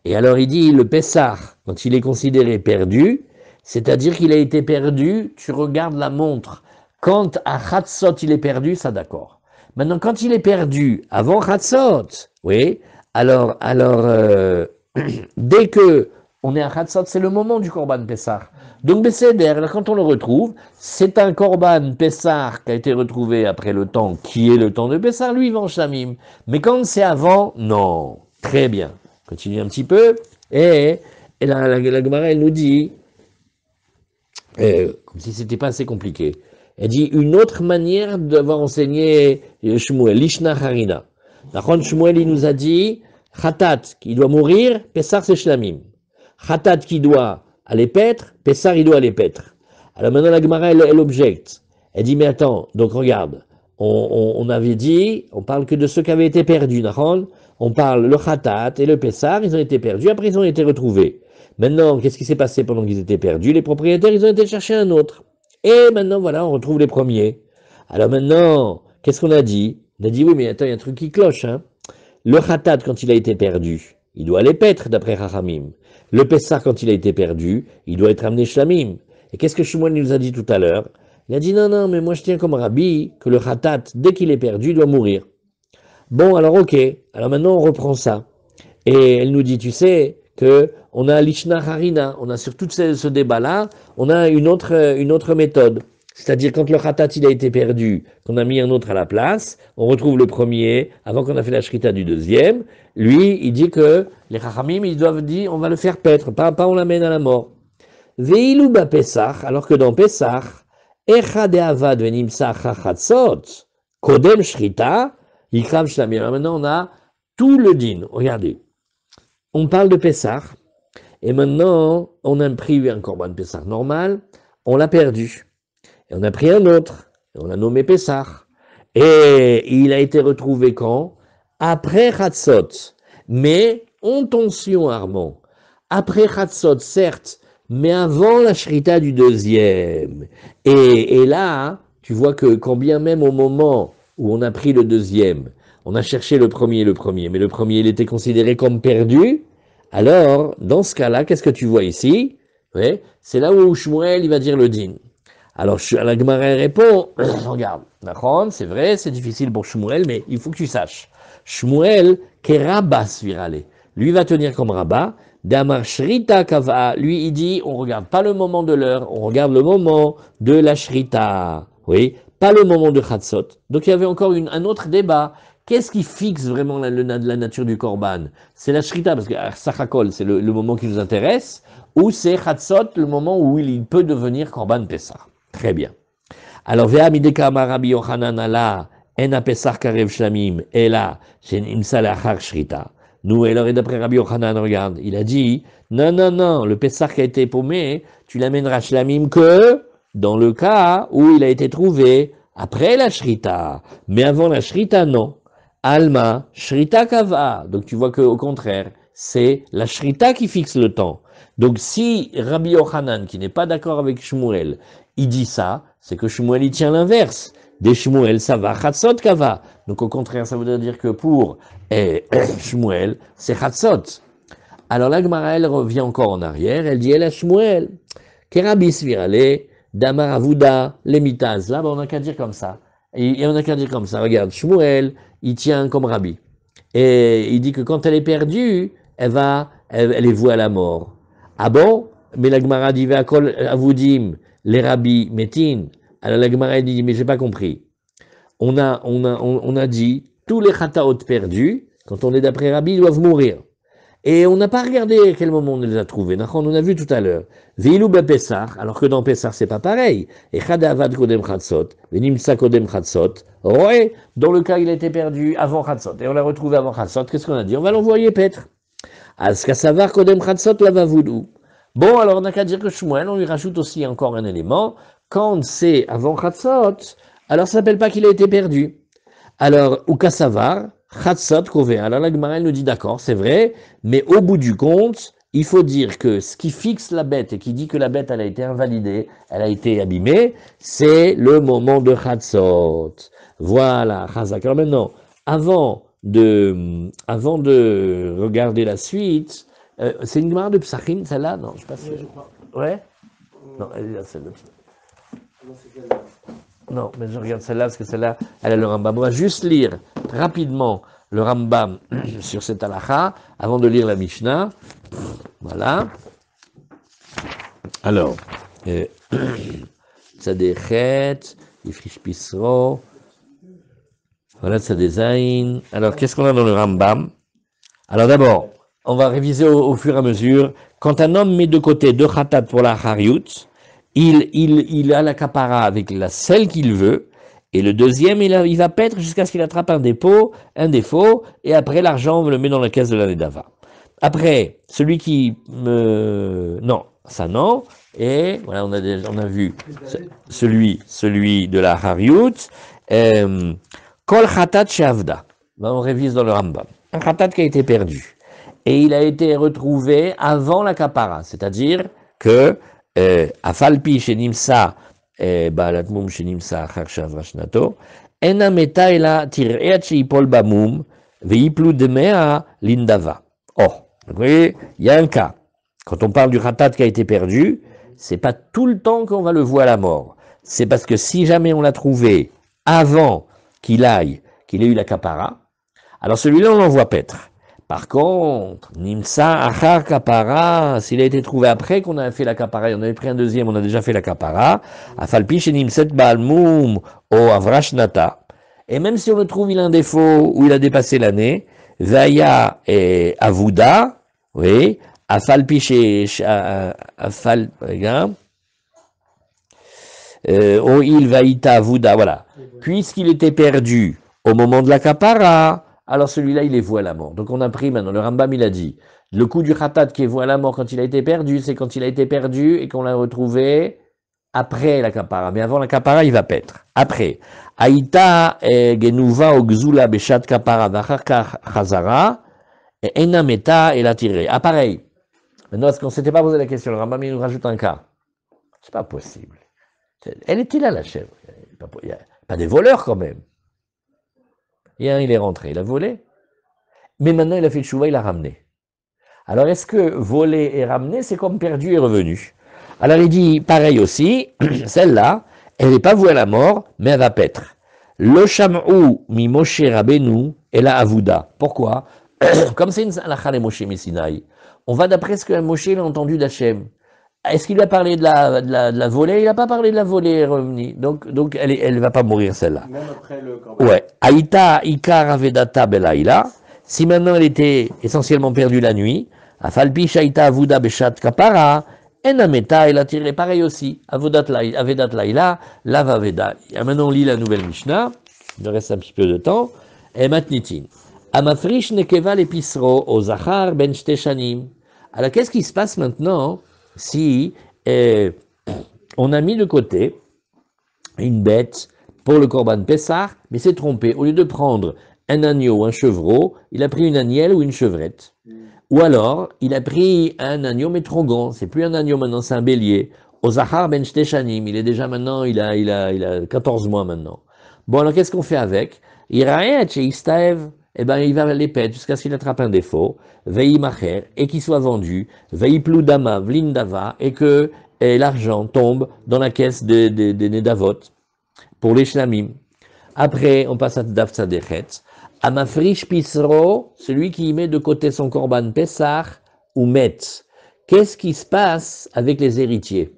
Et alors il dit, le Pessah, quand il est considéré perdu, c'est-à-dire qu'il a été perdu, tu regardes la montre. Quand à Chatzot il est perdu, ça d'accord. Maintenant, quand il est perdu avant Chatzot, oui, alors dès que on est à Chatzot, c'est le moment du Korban Pessah. Donc Besséder, là, quand on le retrouve, c'est un Korban Pessah qui a été retrouvé après le temps qui est le temps de Pessah, lui il va en Shlamim. Mais quand c'est avant, non. Très bien. Continue un petit peu. Et la Gemara, elle nous dit, comme si c'était pas assez compliqué, elle dit une autre manière d'avoir enseigné Shmuel, Lishna Harina. D'accord, Shmuel, il nous a dit, Khatat, qui doit mourir, Pessah c'est Shlamim. Khatat qui doit aller paître, Pessah il doit aller paître. Alors maintenant la Gemara elle objecte. Elle dit mais attends, donc regarde, on avait dit, on parle que de ceux qui avaient été perdus, d'accord? On parle le Khatat et le Pessah, ils ont été perdus, après ils ont été retrouvés. Maintenant, qu'est-ce qui s'est passé pendant qu'ils étaient perdus? Les propriétaires, ils ont été chercher un autre. Et maintenant voilà, on retrouve les premiers. Alors maintenant, qu'est-ce qu'on a dit? On a dit oui mais attends, il y a un truc qui cloche, hein. Le Khatat quand il a été perdu, il doit aller paître d'après Chachamim. Le Pessah, quand il a été perdu, il doit être amené Shlamim. Et qu'est-ce que Shmuel nous a dit tout à l'heure? Il a dit non, mais moi je tiens comme Rabbi que le Khatat, dès qu'il est perdu, il doit mourir. Bon, alors ok, alors maintenant on reprend ça. Et elle nous dit, tu sais, que on a l'Ishna Harina, on a sur tout ce débat-là, on a une autre méthode. C'est-à-dire quand le Khatat il a été perdu, qu'on a mis un autre à la place, on retrouve le premier, avant qu'on a fait la Shrita du deuxième, lui, il dit que les Chachamim, ils doivent dire, on va le faire paître, pas on l'amène à la mort. Ve'ilu ba Pesach, alors que dans Pesach, Echad e'avad ve'nimsach chachatzot, kodem Shrita, yikrav shlamim. Alors maintenant, on a tout le din. Regardez. On parle de Pesach, et maintenant, on a pris un korban Pesach normal, on l'a perdu. Et on a pris un autre, et on l'a nommé Pessah. Et il a été retrouvé quand? Après Chatzot. Mais, attention Armand, après Chatzot, certes, mais avant la Shrita du deuxième. Et là, tu vois que quand bien même au moment où on a pris le deuxième, on a cherché le premier, mais le premier, il était considéré comme perdu, alors, dans ce cas-là, qu'est-ce que tu vois ici? Oui, c'est là où Shmuel, il va dire le din. Alors, la Gemara répond, regarde, c'est vrai, c'est difficile pour Shmuel, mais il faut que tu saches. Shmuel, qui est Rabba Svirale, lui va tenir comme Rabba, Damar Shrita Kava, lui il dit, on regarde pas le moment de l'heure, on regarde le moment de la Shrita, oui, pas le moment de Chatzot. Donc il y avait encore un autre débat. Qu'est-ce qui fixe vraiment la nature du korban? C'est la shrita, parce que Sachakol, c'est le moment qui nous intéresse, ou c'est Chatzot, le moment où il peut devenir korban Pessah. Très bien. Alors, Ve'amideka amar Rabbi Yochanan ala, en a Pessah karev shlamim, et là, c'est une salachar shrita. Nous, alors, et d'après Rabbi Yochanan, regarde, il a dit, non, le Pessah qui a été paumé, tu l'amèneras shlamim que dans le cas où il a été trouvé après la shrita. Mais avant la shrita, non. Alma, shrita kava. Donc, tu vois qu'au contraire, c'est la shrita qui fixe le temps. Donc, si Rabbi Yochanan, qui n'est pas d'accord avec Shmuel, il dit ça, c'est que Shmuel, il tient l'inverse. Des Shmuel, ça va, Chatzot kava. Donc, au contraire, ça voudrait dire que pour Shmuel, c'est Chatzot. Alors, la Gemara, elle revient encore en arrière, elle dit, elle a Shmuel, Kerabis virale, Damar Avuda, Lemitaz. Là, on n'a qu'à dire comme ça. Et on n'a qu'à dire comme ça. Regarde, Shmuel, il tient comme Rabbi. Et il dit que quand elle est perdue, elle est vouée à la mort. Ah bon? Mais la Gemara dit, Ve'akol avudim, les rabbis metin. Alors la Gemara dit, mais j'ai pas compris. On a dit, tous les chataot perdus, quand on est d'après Rabbi, ils doivent mourir. Et on n'a pas regardé à quel moment on les a trouvés. On a vu tout à l'heure. Veilou Pessah, alors que dans Pessah, c'est pas pareil. Et Chadavad Kodem Chatzot, Venimsa Kodem Chatzot. Ouais, dans le cas, il a été perdu avant Chatzot. Et on l'a retrouvé avant Chatzot. Qu'est-ce qu'on a dit? On va l'envoyer paître. Askasavar Kodem Chatzot Lavavoudou. Bon, alors on n'a qu'à dire que Shmuel, on lui rajoute aussi encore un élément. Quand c'est avant Chatzot, alors ça s'appelle pas qu'il a été perdu. Alors, Ukasavar, Chatzot Kové. Alors la Gemara nous dit d'accord, c'est vrai, mais au bout du compte, il faut dire que ce qui fixe la bête et qui dit que la bête elle a été invalidée, elle a été abîmée, c'est le moment de Chatzot. Voilà, Chazak. Alors maintenant, avant de regarder la suite, c'est une Gemara de Psachim, celle-là? Non, je sais pas si... Ouais? Non, elle est là, celle-là. Non, mais je regarde celle-là, parce que celle-là, elle a le Rambam. On va juste lire rapidement le Rambam sur cette halakha, avant de lire la Mishnah. Voilà. Alors, Tzadechet, Yifrish Pisro, voilà Tzadezain. Alors, qu'est-ce qu'on a dans le Rambam? Alors d'abord, on va réviser au fur et à mesure. Quand un homme met de côté deux khatat pour la hariout, il a la kapara avec celle qu'il veut, et le deuxième, il va paître jusqu'à ce qu'il attrape un défaut, et après l'argent, on le met dans la caisse de l'année d'ava. Après, celui qui non, ça non, et voilà, on a vu celui de la hariout, kol khatat sheavda. On révise dans le Rambam. Un khatat qui a été perdu. Et il a été retrouvé avant la kapara, c'est-à-dire que Afalpi shenimsa balatmum shenimsa charshav rashnato ena meta ela tir'eat sheipol bamum veiplu demea lindava. Oh, vous voyez, il y a un cas. Quand on parle du khatat qui a été perdu, c'est pas tout le temps qu'on va le voir à la mort. C'est parce que si jamais on l'a trouvé avant qu'il ait eu la kapara, alors celui-là on l'envoie paître. Par contre, Nimsa Achar Kapara, s'il a été trouvé après qu'on a fait la Kapara, on avait pris un deuxième, on a déjà fait la Kapara, Afalpi chez Nimset Baalmoum o Avrashnata, et même si on le trouve, il a un défaut ou il a dépassé l'année, Vaya et Avuda, oui, Afalpi chez Afal, regarde, o il Vaïta Avuda, voilà, puisqu'il était perdu au moment de la Kapara, alors celui-là, il est voué à la mort. Donc on a pris maintenant, le Rambam, il a dit, le coup du khatat qui est voué à la mort quand il a été perdu, c'est quand il a été perdu et qu'on l'a retrouvé après la kapara. Mais avant la kapara, il va paître. Après, Aïta genuva ogzula beshat kapara vachar chazara et enameta et la tirée. Ah pareil. Maintenant, est-ce qu'on ne s'était pas posé la question? Le Rambam, il nous rajoute un cas. C'est pas possible. Elle était là, la chèvre. Il n'y a pas des voleurs quand même. Et un, il est rentré, il a volé. Mais maintenant, il a fait le chouva, il l'a ramené. Alors, est-ce que voler et ramener, c'est comme perdu et revenu? Alors, il dit, pareil aussi, celle-là, elle n'est pas vouée à la mort, mais elle va paître. Lo sham'u mi Moshe Rabbeinu et la avuda. Pourquoi? Comme c'est une halakha de Moshe Messinaï, on va d'après ce que Moshe a entendu d'Hachem. Est-ce qu'il a parlé de la volée? Il n'a pas parlé de la volée, Revni. Donc elle va pas mourir, celle-là. Même après le corban. Ouais. Aïta, Ikar, Avedata, Belaïla. Si maintenant elle était essentiellement perdue la nuit, Afalpi, Shaita, Avuda, Beshat, Kapara, Enameta, elle a tiré pareil aussi. Avedat Laïla, Lava Veda. Et maintenant on lit la nouvelle Mishnah. Il nous reste un petit peu de temps. Et Matnitin. Amafrish Nekeva Lepisro, Ozachar, Ben Shteshanim. Alors qu'est-ce qui se passe maintenant si on a mis de côté une bête pour le Corban Pessah, mais s'est trompé. Au lieu de prendre un agneau ou un chevreau, il a pris une agnelle ou une chevrette. Ou alors, il a pris un agneau mais trop grand. C'est plus un agneau maintenant, c'est un bélier. Ozahar ben Shteshanim, il est déjà maintenant, il a 14 mois maintenant. Bon, alors qu'est-ce qu'on fait avec? Iraet chez Istaev, eh ben, il va les pète jusqu'à ce qu'il attrape un défaut, veille macher, et qu'il soit vendu, veille ploudama, vlindava, et que l'argent tombe dans la caisse des Nedavot pour les shlamim. Après, on passe à Daf Tzadechet. Amafrish Pisro, celui qui met de côté son korban Pessah ou Metz. Qu'est-ce qui se passe avec les héritiers?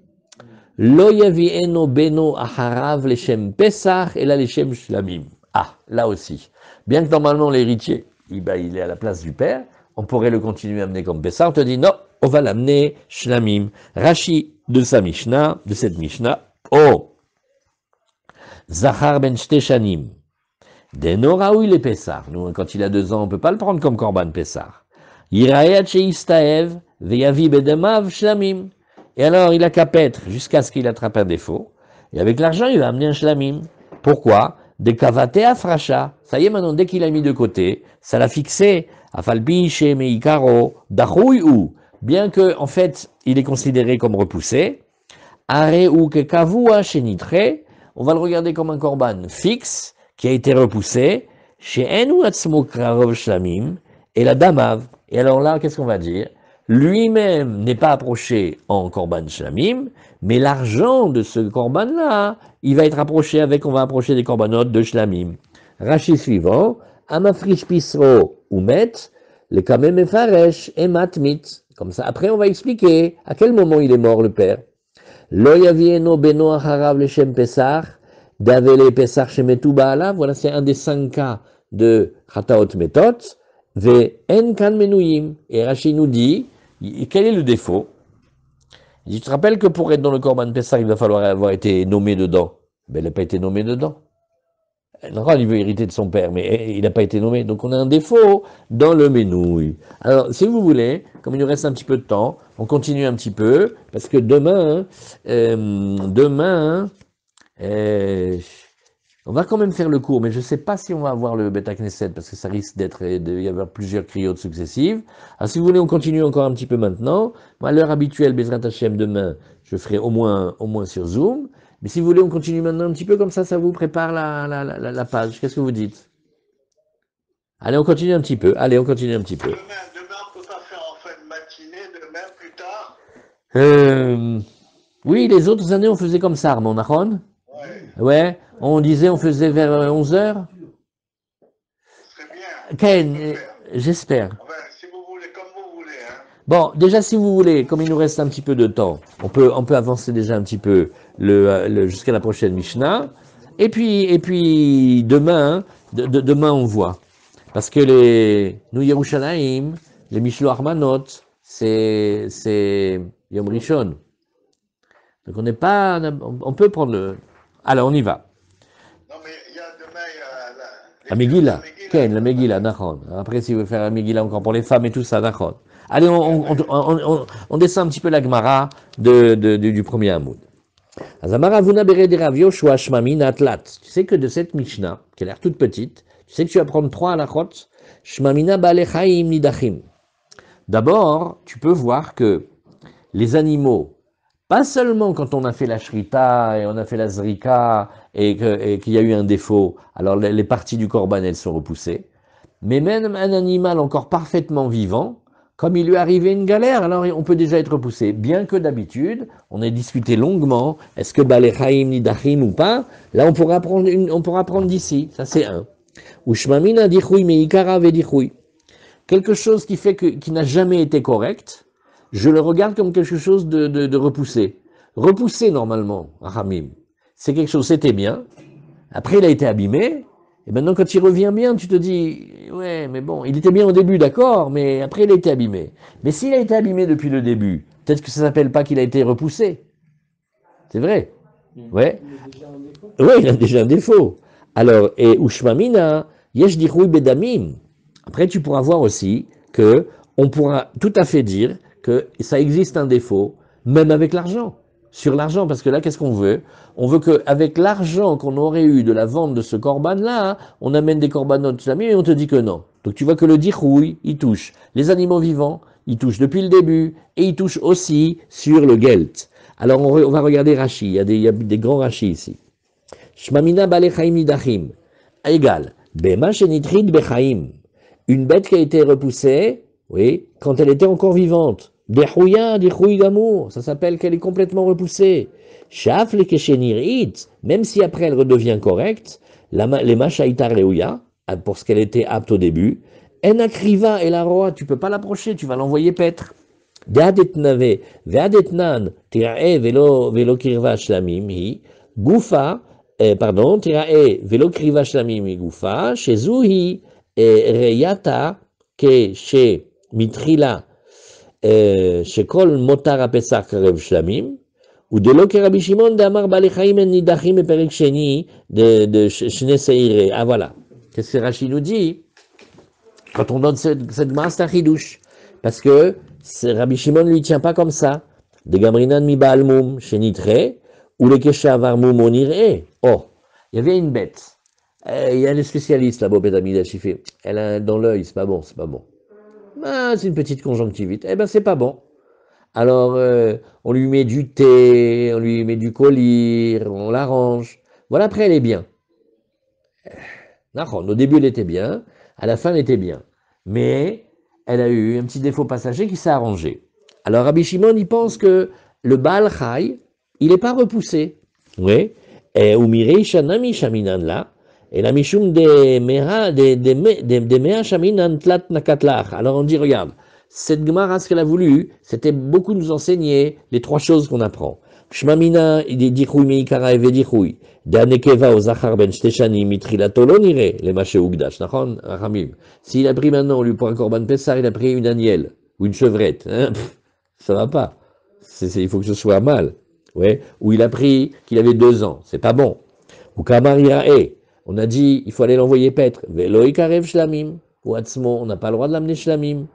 Lo yavieno beno aharav leshem Pessah et la leshem shlamim. Ah, là aussi. Bien que normalement l'héritier, il est à la place du père, on pourrait le continuer à amener comme Pessah. On te dit non, on va l'amener shlamim. Rashi de sa Mishnah, de cette Mishnah. Oh, Zachar ben Shteshanim. Denoraoui les Pessah. Nous, quand il a 2 ans, on ne peut pas le prendre comme Korban Pessah. Yiraet Sheistaev, Veyavi Bedemav Shlamim. Et alors, il a qu'à paître jusqu'à ce qu'il attrape un défaut. Et avec l'argent, il va amener un Shlamim. Pourquoi? Des Kavate Afracha. Ça y est, maintenant, dès qu'il a mis de côté, ça l'a fixé. Afalpi, Shemeikaro, Dachouy ou. Bien que, en fait, il est considéré comme repoussé. Are ou Kekavua Shenitre. On va le regarder comme un Korban fixe qui a été repoussé chez Enu Atzmo Krarov Shlamim et la Damav. Et alors là, qu'est-ce qu'on va dire? Lui-même n'est pas approché en Korban Shlamim, mais l'argent de ce Korban-là, il va être approché avec, on va approcher des Korbanot de Shlamim. Rashi suivant, Amafrish Pisro ou Met, le Kamem Efaresh et Matmit. Comme ça, après on va expliquer à quel moment il est mort le père. Lo yavieno beno acharav leshem Pesach, d'avele Pesach shemetu ba'ala. Voilà, c'est un des 5 cas de Chataot Metot. Ve en kan menuyim. Et Rashi nous dit, quel est le défaut? Il dit, tu te rappelles que pour être dans le Korban Pesach, il va falloir avoir été nommé dedans. Ben, il n'a pas été nommé dedans. Normalement, il veut hériter de son père, mais il n'a pas été nommé. Donc, on a un défaut dans le menouille. Alors, si vous voulez, comme il nous reste un petit peu de temps, on continue un petit peu, parce que demain, on va quand même faire le cours, mais je ne sais pas si on va avoir le Beta Knesset, parce que ça risque d'y avoir plusieurs criottes successives. Alors, si vous voulez, on continue encore un petit peu maintenant. Moi, à l'heure habituelle, Bezrat Hashem, demain, je ferai au moins sur Zoom. Mais si vous voulez, on continue maintenant un petit peu, comme ça vous prépare la page. Qu'est-ce que vous dites? Allez, on continue un petit peu. Allez, on continue un petit peu. Demain, on peut pas faire en fin de matinée, demain, plus tard. Oui, les autres années, on faisait comme ça, Armand Nahon. Ouais, on disait, on faisait vers 11h. Ce serait bien. Ken, j'espère. Enfin, si vous voulez, comme vous voulez. Hein. Bon, déjà, si vous voulez, comme il nous reste un petit peu de temps, on peut avancer déjà un petit peu jusqu'à la prochaine Mishnah. Et puis demain, demain on voit. Parce que nous Yerushalayim, les Mishlo Armanot, c'est Yom Rishon. Donc on peut prendre le. Alors on y va. Non, mais il y a demain, La Megillah. Ken, la Megillah, Nachon. Après, si vous voulez faire la Megillah encore pour les femmes et tout ça, Nachon. Allez, on descend un petit peu la Gemara du premier Hamoud. Azamara vuna beredi Rav Yoshua shmamin atlat. Tu sais que de cette Mishnah, qui a l'air toute petite, tu sais que tu vas prendre 3 halachot. Shmamina balechaim nidachim. D'abord, tu peux voir que les animaux, pas seulement quand on a fait la shrita et on a fait la zrika et qu'il y a eu un défaut, alors les parties du korban elles sont repoussées, mais même un animal encore parfaitement vivant, comme il lui est arrivé une galère, alors on peut déjà être repoussé. Bien que d'habitude, on a discuté longuement, est-ce que balechaim nidachim ou pas, là on pourra prendre d'ici, ça c'est un. Ou shmamina dichui meikara vedichui. Quelque chose qui n'a jamais été correct, je le regarde comme quelque chose de repoussé. Repoussé, normalement, Ramim. C'est quelque chose, c'était bien. Après, il a été abîmé. Et maintenant, quand il revient bien, tu te dis, ouais, mais bon, il était bien au début, d'accord, mais après, il a été abîmé. Mais s'il a été abîmé depuis le début, peut-être que ça s'appelle pas qu'il a été repoussé. C'est vrai. Ouais. Oui, il a déjà un défaut. Alors, et Ushmamina, yesh dichoui bedamim. Après, tu pourras voir aussi que on pourra tout à fait dire que ça existe un défaut, même avec l'argent. Sur l'argent, parce que là, qu'est-ce qu'on veut? On veut qu'avec l'argent qu'on aurait eu de la vente de ce corban-là, on amène des corbanotes jamais et on te dit que non. Donc tu vois que le dichoui, il touche les animaux vivants, il touche depuis le début, et il touche aussi sur le gelt. Alors on va regarder Rashi, il y a des grands Rashi ici. Shmamina balechaim nidachim. Égal. Bema shenitrid bechaim. Une bête qui a été repoussée, oui, quand elle était encore vivante. Dechouya, dechouy d'amour. Ça s'appelle qu'elle est complètement repoussée. Shaf le keshenir'it. Même si après elle redevient correcte, les machaïtar leouya, pour ce qu'elle était apte au début, en akriva et la roi, tu peux pas l'approcher, tu vas l'envoyer paître. Deadetnave, veadetnan, tirae velo kirva shlamim hi, goufa, pardon, tirae velo kirva shlamim hi goufa, shezuhi, reyata, ke she mitrila, shekol motar apesach rev shlamim, ou de lo Rabbi Shimon de Amar Balechaim en Nidachim et Perek Sheni de Shne Seire. Ah voilà. Qu'est-ce que Rashi nous dit? Quand on donne cette Gemara, c'est un chidouche. Parce que Rabbi Shimon ne lui tient pas comme ça. De Gamrinan mi Baalmum, Shenitre, ou le Keshavar Mum Onire. Oh, il y avait une bête. Il y a les spécialistes là-bas, Bédamida Chifé. Elle a dans l'œil, c'est pas bon, c'est pas bon. Ah, c'est une petite conjonctivite. Eh ben, c'est pas bon. Alors, on lui met du thé, on lui met du collyre, on l'arrange. Voilà, après, elle est bien. Au début, elle était bien, à la fin, elle était bien. Mais elle a eu un petit défaut passager qui s'est arrangé. Alors, Rabbi Shimon, il pense que le Baal Chai, il n'est pas repoussé. Oui. Et Umirei Shanami Shaminan là, et la Mishum de Mea Shaminan Tlat Nakatlach. Alors, on dit, regarde. Cette Gemara, ce qu'elle a voulu, c'était beaucoup nous enseigner les trois choses qu'on apprend. Shmamina, dichoui meikara eve dichoui. Danekeva o zachar ben shteshani mitrilato lo nire, les maché ugdash. Nachon, Ramim. S'il a pris maintenant, lui, pour un korban pessar, il a pris une agnelle, ou une chevrette. Hein, ça va pas. Il faut que ce soit mal. Ouais. Ou il a pris qu'il avait 2 ans. C'est pas bon. Ou kamarirae. On a dit, il faut aller l'envoyer paître. Velo ikarev shlamim. Ou atzmo, on n'a pas le droit de l'amener shlamim.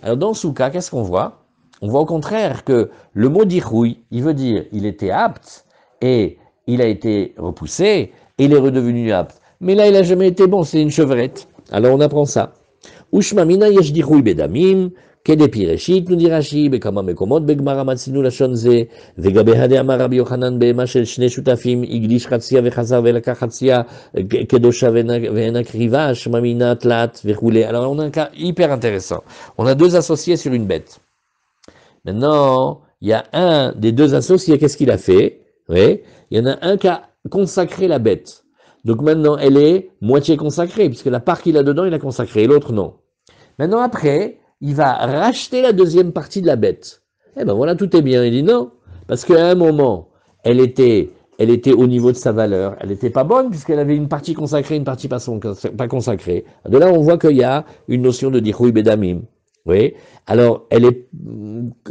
Alors dans Souka, qu'est-ce qu'on voit? On voit au contraire que le mot dichoui, il veut dire il était apte et il a été repoussé et il est redevenu apte. Mais là, il n'a jamais été bon, c'est une chevrette. Alors on apprend ça. Ushmamina yesh dichoui bedamim. כדפי ראשית נודי רש"י, בכמה מקומות בגמרא מצינו לשון זה, וגבי אמר רבי יוחנן בהמה של 2 שותפים, הקדיש חציה וחזר ולקח חציה קדושה ואין הקריבה, שממינה תלת וכולי. Alors on a un cas hyper intéressant. On a 2 associés sur une bête. Maintenant, il y a un des 2 associés, qu'est-ce qu'il a fait? Oui, il y en a un qui a consacré la bête. Donc maintenant, elle est moitié consacrée, puisque la part qu'il a dedans, il a consacré, et l'autre non. Maintenant, après, il va racheter la deuxième partie de la bête. Eh ben voilà, tout est bien. Il dit non, parce qu'à un moment, elle était au niveau de sa valeur, elle n'était pas bonne, puisqu'elle avait une partie consacrée, une partie pas consacrée. De là, on voit qu'il y a une notion de dichoui bedamim. Oui. Alors, elle est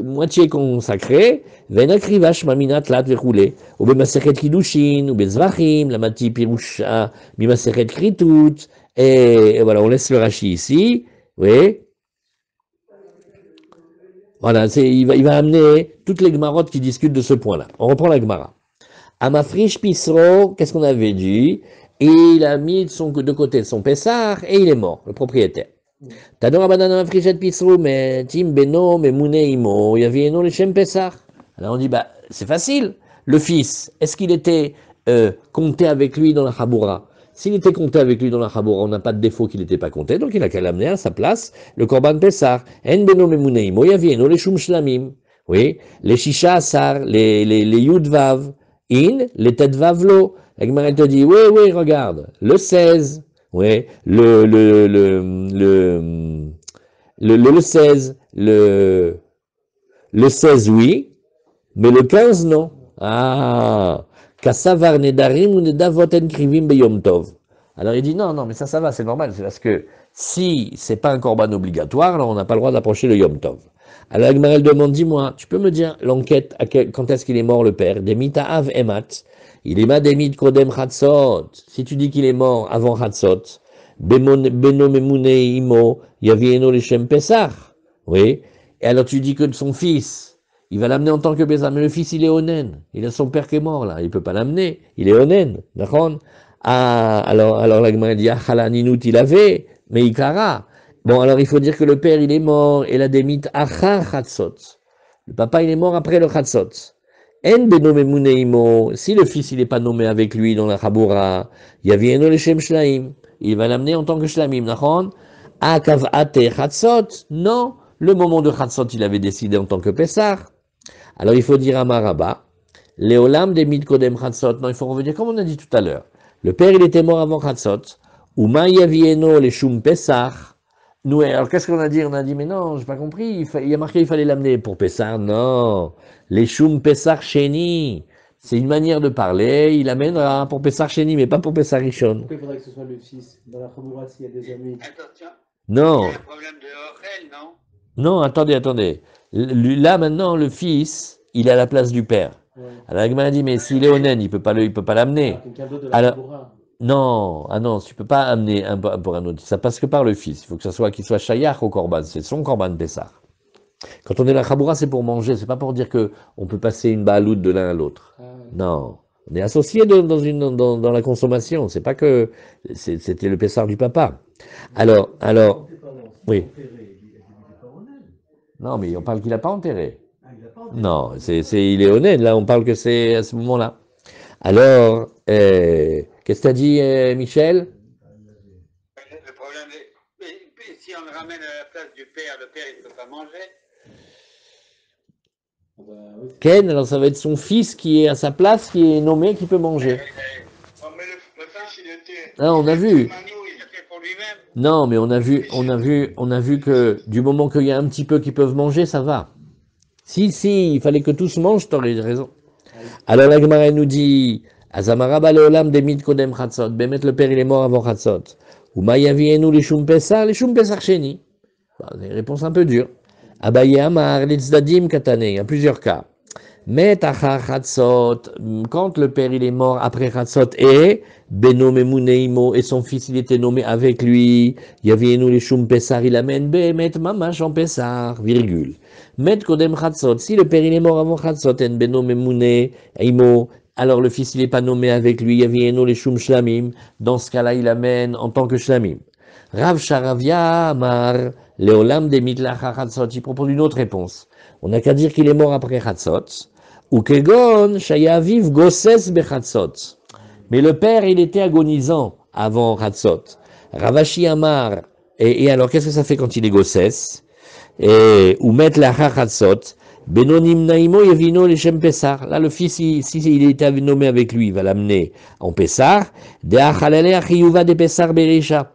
moitié consacrée, venakriva shmamina tlat vechoulé, ou bemasechet kidushin, ou bezvachim, la mati pirusha, bimasechet kritut, et voilà, on laisse le Rashi ici, oui. Voilà, il va amener toutes les Gemarotes qui discutent de ce point-là. On reprend la Gemara. Amafrish Pisro, qu'est-ce qu'on avait dit? Il a mis de côté son Pessar et il est mort, le propriétaire. Tador Abadan Amafrishet Pisro, mais Tim Beno, mais Moune Imo, Yavieno, le Shem Pessar. Alors on dit, bah, c'est facile. Le fils, est-ce qu'il était compté avec lui dans la Chaboura? S'il était compté avec lui dans la Chaboura, on n'a pas de défaut qu'il n'était pas compté, donc il a qu'à l'amener à sa place le Korban Pessar. En beno memuneimo yavieno les shum shlamim. Oui, les shisha asar, les yud vav, in, les tet vav lo. La Gemara te dit, oui, regarde, le 16, Oui, le 16, le 16, oui, mais le 15, non. Ah, Kassavar nedarim ou nedavot en krivim beyom tov. Alors il dit non, non, mais ça va, c'est normal, c'est parce que si c'est pas un korban obligatoire, alors on n'a pas le droit d'approcher le yom tov. Alors Agmarel demande, dis-moi, tu peux me dire l'enquête, quand est-ce qu'il est mort le père? Demita av emat. Il est ma demit kodem chatzot. Si tu dis qu'il est mort avant chatzot, beno memune imo yavieno leshem pesach. Oui. Et alors tu dis que son fils, il va l'amener en tant que pesach, mais le fils il est onen. Il a son père qui est mort là, il peut pas l'amener. Il est onen. D'accord? Ah, alors la Gemara dit, ah, halaninout il avait, mais il kara. Bon, alors il faut dire que le père il est mort, et la démite achar chatzot. Le papa il est mort après le chatzot. En benome muneimo, si le fils il n'est pas nommé avec lui dans la chaboura, yavieno leshem shlaim, il va l'amener en tant que shlamim, nachon? Akav ate chatzot, non, le moment de chatzot il avait décidé en tant que pessar. Alors il faut dire à Maraba, Léolam des kodem chatzot, non, il faut revenir comme on a dit tout à l'heure. Le père il était mort avant chatzot, ou ma yavieno leshum pessar. Nous, alors qu'est-ce qu'on a dit? On a dit, mais non, j'ai pas compris, il y a marqué il fallait l'amener pour Pessar. Non, les Shum Pessar Sheni. C'est une manière de parler, il amènera pour Pessar Sheni, mais pas pour Pessar Rishon. Pourquoi il faudrait que ce soit le fils? Dans la Chaboura, s'il y a des amis. Attention, Non, il y a un problème de Ochel, non? non, attendez. Là, maintenant, le fils, il est à la place du père. Ouais. Alors, Agma a dit, mais s'il est honnête, il peut pas l'amener. Ah, quelqu'un d'autre de la Alors, Chaboura. non, ah non, tu peux pas amener un pour un autre. Ça passe que par le fils. Il faut que ça soit, qu'il soit shayach au korban. C'est son korban Pessar. Quand on est la chaboura, c'est pour manger, c'est pas pour dire que on peut passer une baloute de l'un à l'autre. Ah, ouais. Non, on est associé dans la consommation. C'est pas que c'était le pessard du papa. Alors, oui. Non, mais on parle qu'il a pas enterré. Non, il est honnête. Là, on parle que c'est à ce moment-là. Alors, qu'est-ce que t'as dit, Michel? Le problème est, mais si on le ramène à la place du père, le père il ne peut pas manger. Ah bah, oui, Ken, alors ça va être son fils qui est à sa place, qui est nommé, qui peut manger. Oh, mais le fils il était. Ah, on a vu. Il a fait pour lui-même. Non, mais on a vu que du moment qu'il y a un petit peu qui peuvent manger, ça va. Si, il fallait que tous mangent, t'aurais raison. Alors la Gemara nous dit, Azamara baleolam demit kodem chatzot, Bémet le père il est mort avant chatzot. Ou mayavienu les shum pesar sheni. Des réponses un peu dures. Abaye amar litzdadim katane, il y a plusieurs cas. Met achar chatzot, quand le père il est mort après chatzot et beno memuneimo et son fils il était nommé avec lui, yavienu les shum pesar, il amène bemet mamash en pesar, virgule. Met kodem chatzot, si le père il est mort avant chatzot en beno memuneimo, alors le fils il n'est pas nommé avec lui, yavienu les shum shlamim, dans ce cas-là il amène en tant que shlamim. Rav Sharavia Amar, Leolam de Mitlacha Chatzot, il propose une autre réponse. On n'a qu'à dire qu'il est mort après Chatzot, ou Kegon, Shayaviv Gosses Bechatzot. Mais le père, il était agonisant avant Chatzot. Ravashi Amar, et alors qu'est-ce que ça fait quand il est Gosses? Ou Met Lacha Chatzot, Benonim Naimo Yevino Leshem Pessar. Là, le fils, si il était nommé avec lui, il va l'amener en Pessar. De Achalele Achiyuva de Pessar Berisha.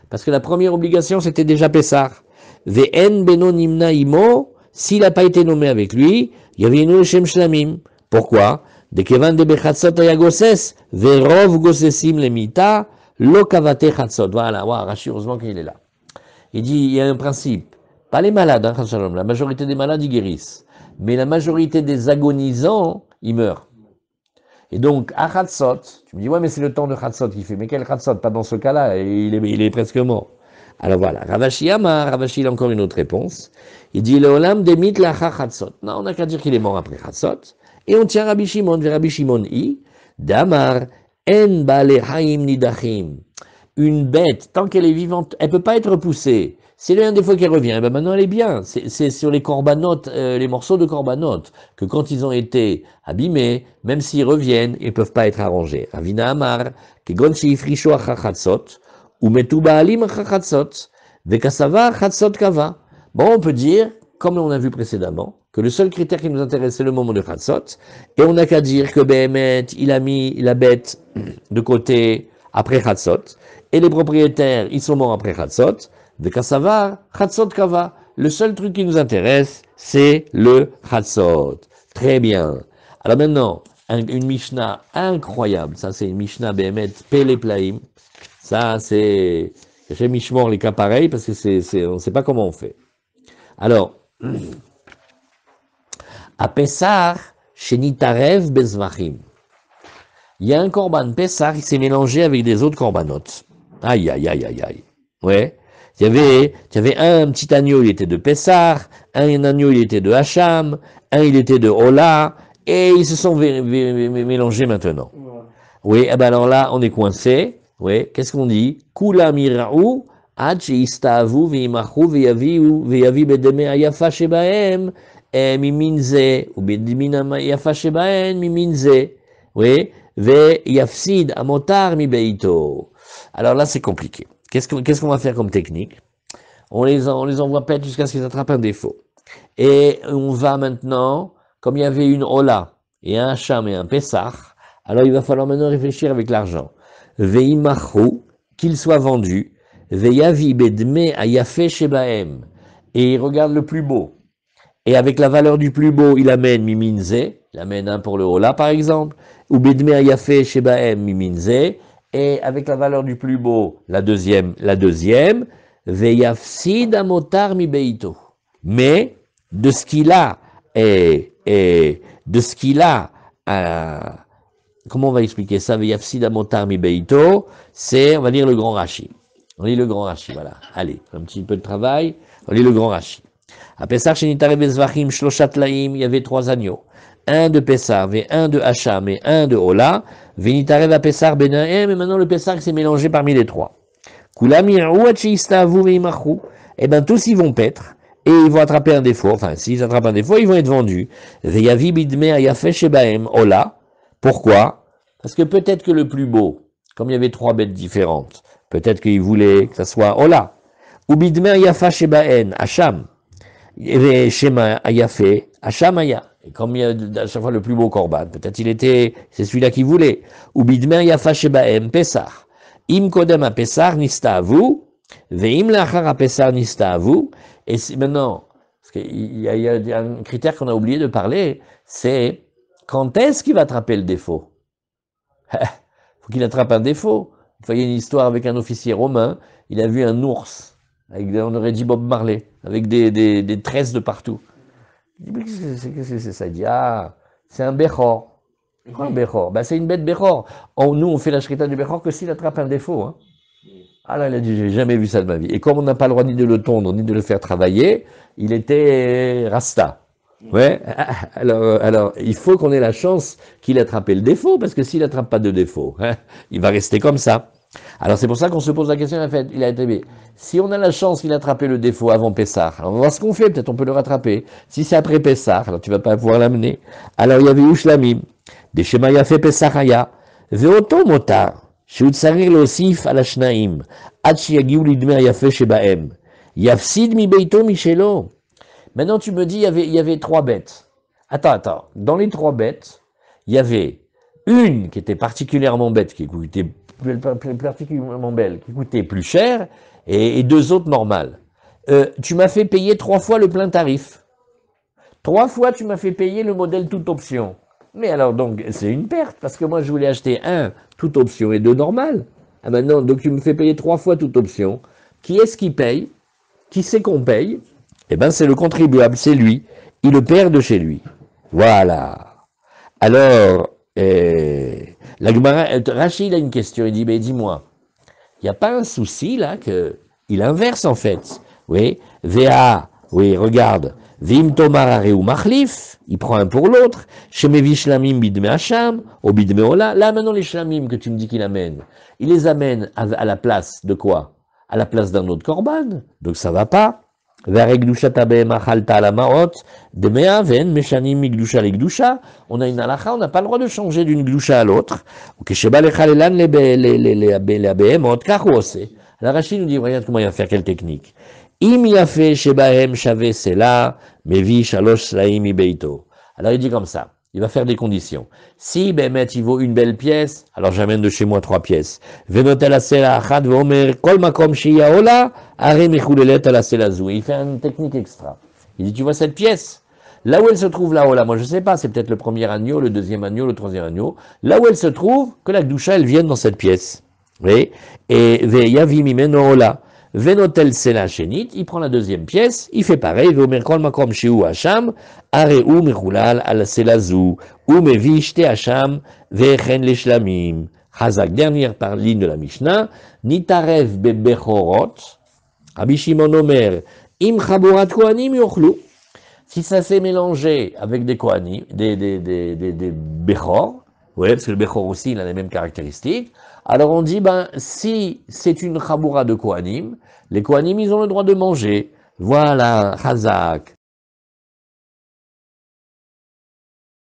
Parce que la première obligation, c'était déjà Pessar. Ve'en beno nimna imo, s'il n'a pas été nommé avec lui, il y avait une shem shlamim. Pourquoi? De kevan de bechatzot ayagoses, ve'rov gosesim lemita, lo kavate chatzot. Voilà, Rashi, heureusement qu'il est là. Il dit, il y a un principe. Pas les malades, hein, Shalom. La majorité des malades, ils guérissent. Mais la majorité des agonisants, ils meurent. Et donc, à Chatzot, tu me dis, ouais, mais c'est le temps de Chatzot qu'il fait. Mais quel Chatzot? Pas dans ce cas-là, il est presque mort. Alors voilà, Ravashi Amar, Ravashi, il a encore une autre réponse. Il dit, Leolam demit lacha Chatzot. Non, on n'a qu'à dire qu'il est mort après Chatzot. Et on tient Rabbi Shimon, vers Rabbi Shimon I, Damar, en balehaim nidachim. Une bête, tant qu'elle est vivante, elle peut pas être repoussée. C'est l'un des fois qu'elle revient, ben maintenant elle est bien. C'est sur les corbanotes, les morceaux de corbanotes, que quand ils ont été abîmés, même s'ils reviennent, ils peuvent pas être arrangés. Ravina Amar, kegon sheifrisho achachatzot, ou metu baalim achachatzot, vekasava achatzot kava. Bon, on peut dire, comme on a vu précédemment, que le seul critère qui nous intéresse, c'est le moment de chatzot, et on n'a qu'à dire que Behemet, il a mis la bête de côté après chatzot, et les propriétaires, ils sont morts après Chatzot, de Kassavar, Chatzot Kava. Le seul truc qui nous intéresse, c'est le Chatzot. Très bien. Alors maintenant, une Mishnah incroyable, ça c'est une Mishnah Behemet Pele Plaim, ça c'est, chez Mishmor les cas pareils, parce que on ne sait pas comment on fait. Alors, à Pessah, chez Nitarev Bezvachim, il y a un korban Pessah qui s'est mélangé avec des autres korbanotes. Aïe, aïe, aïe, aïe, aïe. Ouais. Il y avait un petit agneau, il était de Pessah, un agneau, il était de Hacham, un, il était de Ola, et ils se sont mélangés maintenant. Voilà. Oui, eh ben alors là, on est coincé. Oui, qu'est-ce qu'on dit? Kula mira'u, ad she'istavu v'imachu v'yavi bedeme ayafa shebahem miminze, ou bedemina ayafa shebahem miminze. Oui, v'yafsid amotar mi beito. Alors là, c'est compliqué. Qu'est-ce qu'on va faire comme technique? On les envoie pète jusqu'à ce qu'ils attrapent un défaut. Et on va maintenant, comme il y avait une Ola, et un Hacham et un Pessah, alors il va falloir maintenant réfléchir avec l'argent. Veimachu, qu'il soit vendu, Veiavi bedme ayafe shebahem, et il regarde le plus beau. Et avec la valeur du plus beau, il amène miminze, il amène un pour le Ola par exemple, ou bedme ayafe shebahem miminze, et avec la valeur du plus beau, la deuxième, Veyafsid amotar mi beito. Mais, de ce qu'il a, comment on va expliquer ça? Veyafsid amotar mi beito, c'est, on va lire le grand Rashi. On lit le grand Rashi, voilà. Allez, un petit peu de travail, on lit le grand Rashi. À Pessah, chez Nitarev Bezvachim, Shloshat Laim, il y avait 3 agneaux. Un de Pessah, un de Hacham et un de Ola. Venitarev à Pessah Benahem, et maintenant le Pessah s'est mélangé parmi les 3. Eh bien, tous ils vont paître, et ils vont attraper un défaut. Enfin, s'ils attrapent un défaut, ils vont être vendus. Veyavi bidme ayafe shebahem Ola. Pourquoi? Parce que peut-être que le plus beau, comme il y avait 3 bêtes différentes, peut-être qu'il voulait que ça soit Ola. Ou bidme ayafa shebahem Hacham. Et Shema ayafe Hacham aya. Et comme il y a à chaque fois le plus beau korban, peut-être c'est celui-là qu'il voulait. Ou bidme ayafa shebahem Pessah. Im kodem a Pessah nistavu, veim lachar a Pessah nistavu. Et maintenant, parce qu'il y a un critère qu'on a oublié de parler, c'est quand est-ce qu'il va attraper le défaut? Faut qu'il attrape un défaut. Il y a une histoire avec un officier romain, il a vu un ours, on aurait dit Bob Marley, avec des tresses de partout. Il dit, mais qu'est-ce que c'est ça? Il dit, ah, c'est un béchor. Quoi un béchor? Ben, c'est une bête béchor. Nous, on fait la shrita du béchor que s'il attrape un défaut. Hein. Ah là, il a dit, j'ai jamais vu ça de ma vie. Et comme on n'a pas le droit ni de le tondre, ni de le faire travailler, il était rasta. Ouais. Alors, il faut qu'on ait la chance qu'il attrape le défaut, parce que s'il n'attrape pas de défaut, hein, il va rester comme ça. Alors, c'est pour ça qu'on se pose la question, en fait, il a été, si on a la chance qu'il attrape le défaut avant Pessah, alors on va voir ce qu'on fait, peut-être on peut le rattraper. Si c'est après Pessah, alors tu vas pas pouvoir l'amener. Alors, il y avait Ushlamim, des Shema Yafe Pessahaya, Veoto Motar, שהוא צריך להוסיף על השניים, עד שיגיעו לדמי היפה שבהם. יפסיד מביתו משלו. Maintenant, tu me dis, il y avait 3 bêtes. Attends. Dans les 3 bêtes, il y avait une qui était particulièrement bête, qui coûtait particulièrement belle, qui coûtait plus cher, et 2 autres normales. Tu m'as fait payer 3 fois le plein tarif. 3 fois, tu m'as fait payer le modèle toute option. Mais alors, donc, c'est une perte, parce que moi, je voulais acheter 1 toute option et 2 normal. Ah maintenant, donc, tu me fais payer 3 fois toute option. Qui est-ce qui paye? Qui c'est qu'on paye? Eh bien, c'est le contribuable, c'est lui. Il le perd de chez lui. Voilà. Alors, la Gemara, Rachid a une question, il dit, mais dis-moi, il n'y a pas un souci, là, qu'il inverse, en fait. Oui, VA, oui, regarde, Vim Tomar ou Machlif, il prend un pour l'autre, Shemevi Shlamim Bidme Hacham, au Bidme Ola, là maintenant les Shlamim que tu me dis qu'il amène, il les amène à la place de quoi? À la place d'un autre korban, donc ça va pas. On a une halakha, on n'a pas le droit de changer d'une gdusha à l'autre. La Rachid nous dit, regarde comment il va faire, quelle technique. Im yafe shebahem shave sela, mevi shalosh slaim ibeito. Alors il dit comme ça. Il va faire des conditions. Si Bémet il vaut une belle pièce, alors j'amène de chez moi 3 pièces. Venotel asela achad veomer kol makom sheya ola are mechulelet ala selazou. Il fait une technique extra. Il dit, tu vois cette pièce? Là où elle se trouve là-haut, là, moi je sais pas, c'est peut-être le premier agneau, le deuxième agneau, le troisième agneau. Là où elle se trouve, que la Gdusha, elle vienne dans cette pièce. Oui. Et veyavi mimeno ola. Venotel sela shenit, il prend la deuxième pièce, il fait pareil, veomer kol makom sheu hacham, areu mechulal ala selazou, ou mevi shte hacham, vechen leshlamim. Chazak, dernière ligne de la Mishnah, nitarev bebechorot, Rabbi Shimon Omer, im chaburat kohanim yochlu. Si ça s'est mélangé avec des kohanim, des bechor, ouais, parce que le bechor aussi, il a les mêmes caractéristiques, alors on dit, ben, si c'est une chaboura de kohanim, les kohanim, ils ont le droit de manger. Voilà, chazak.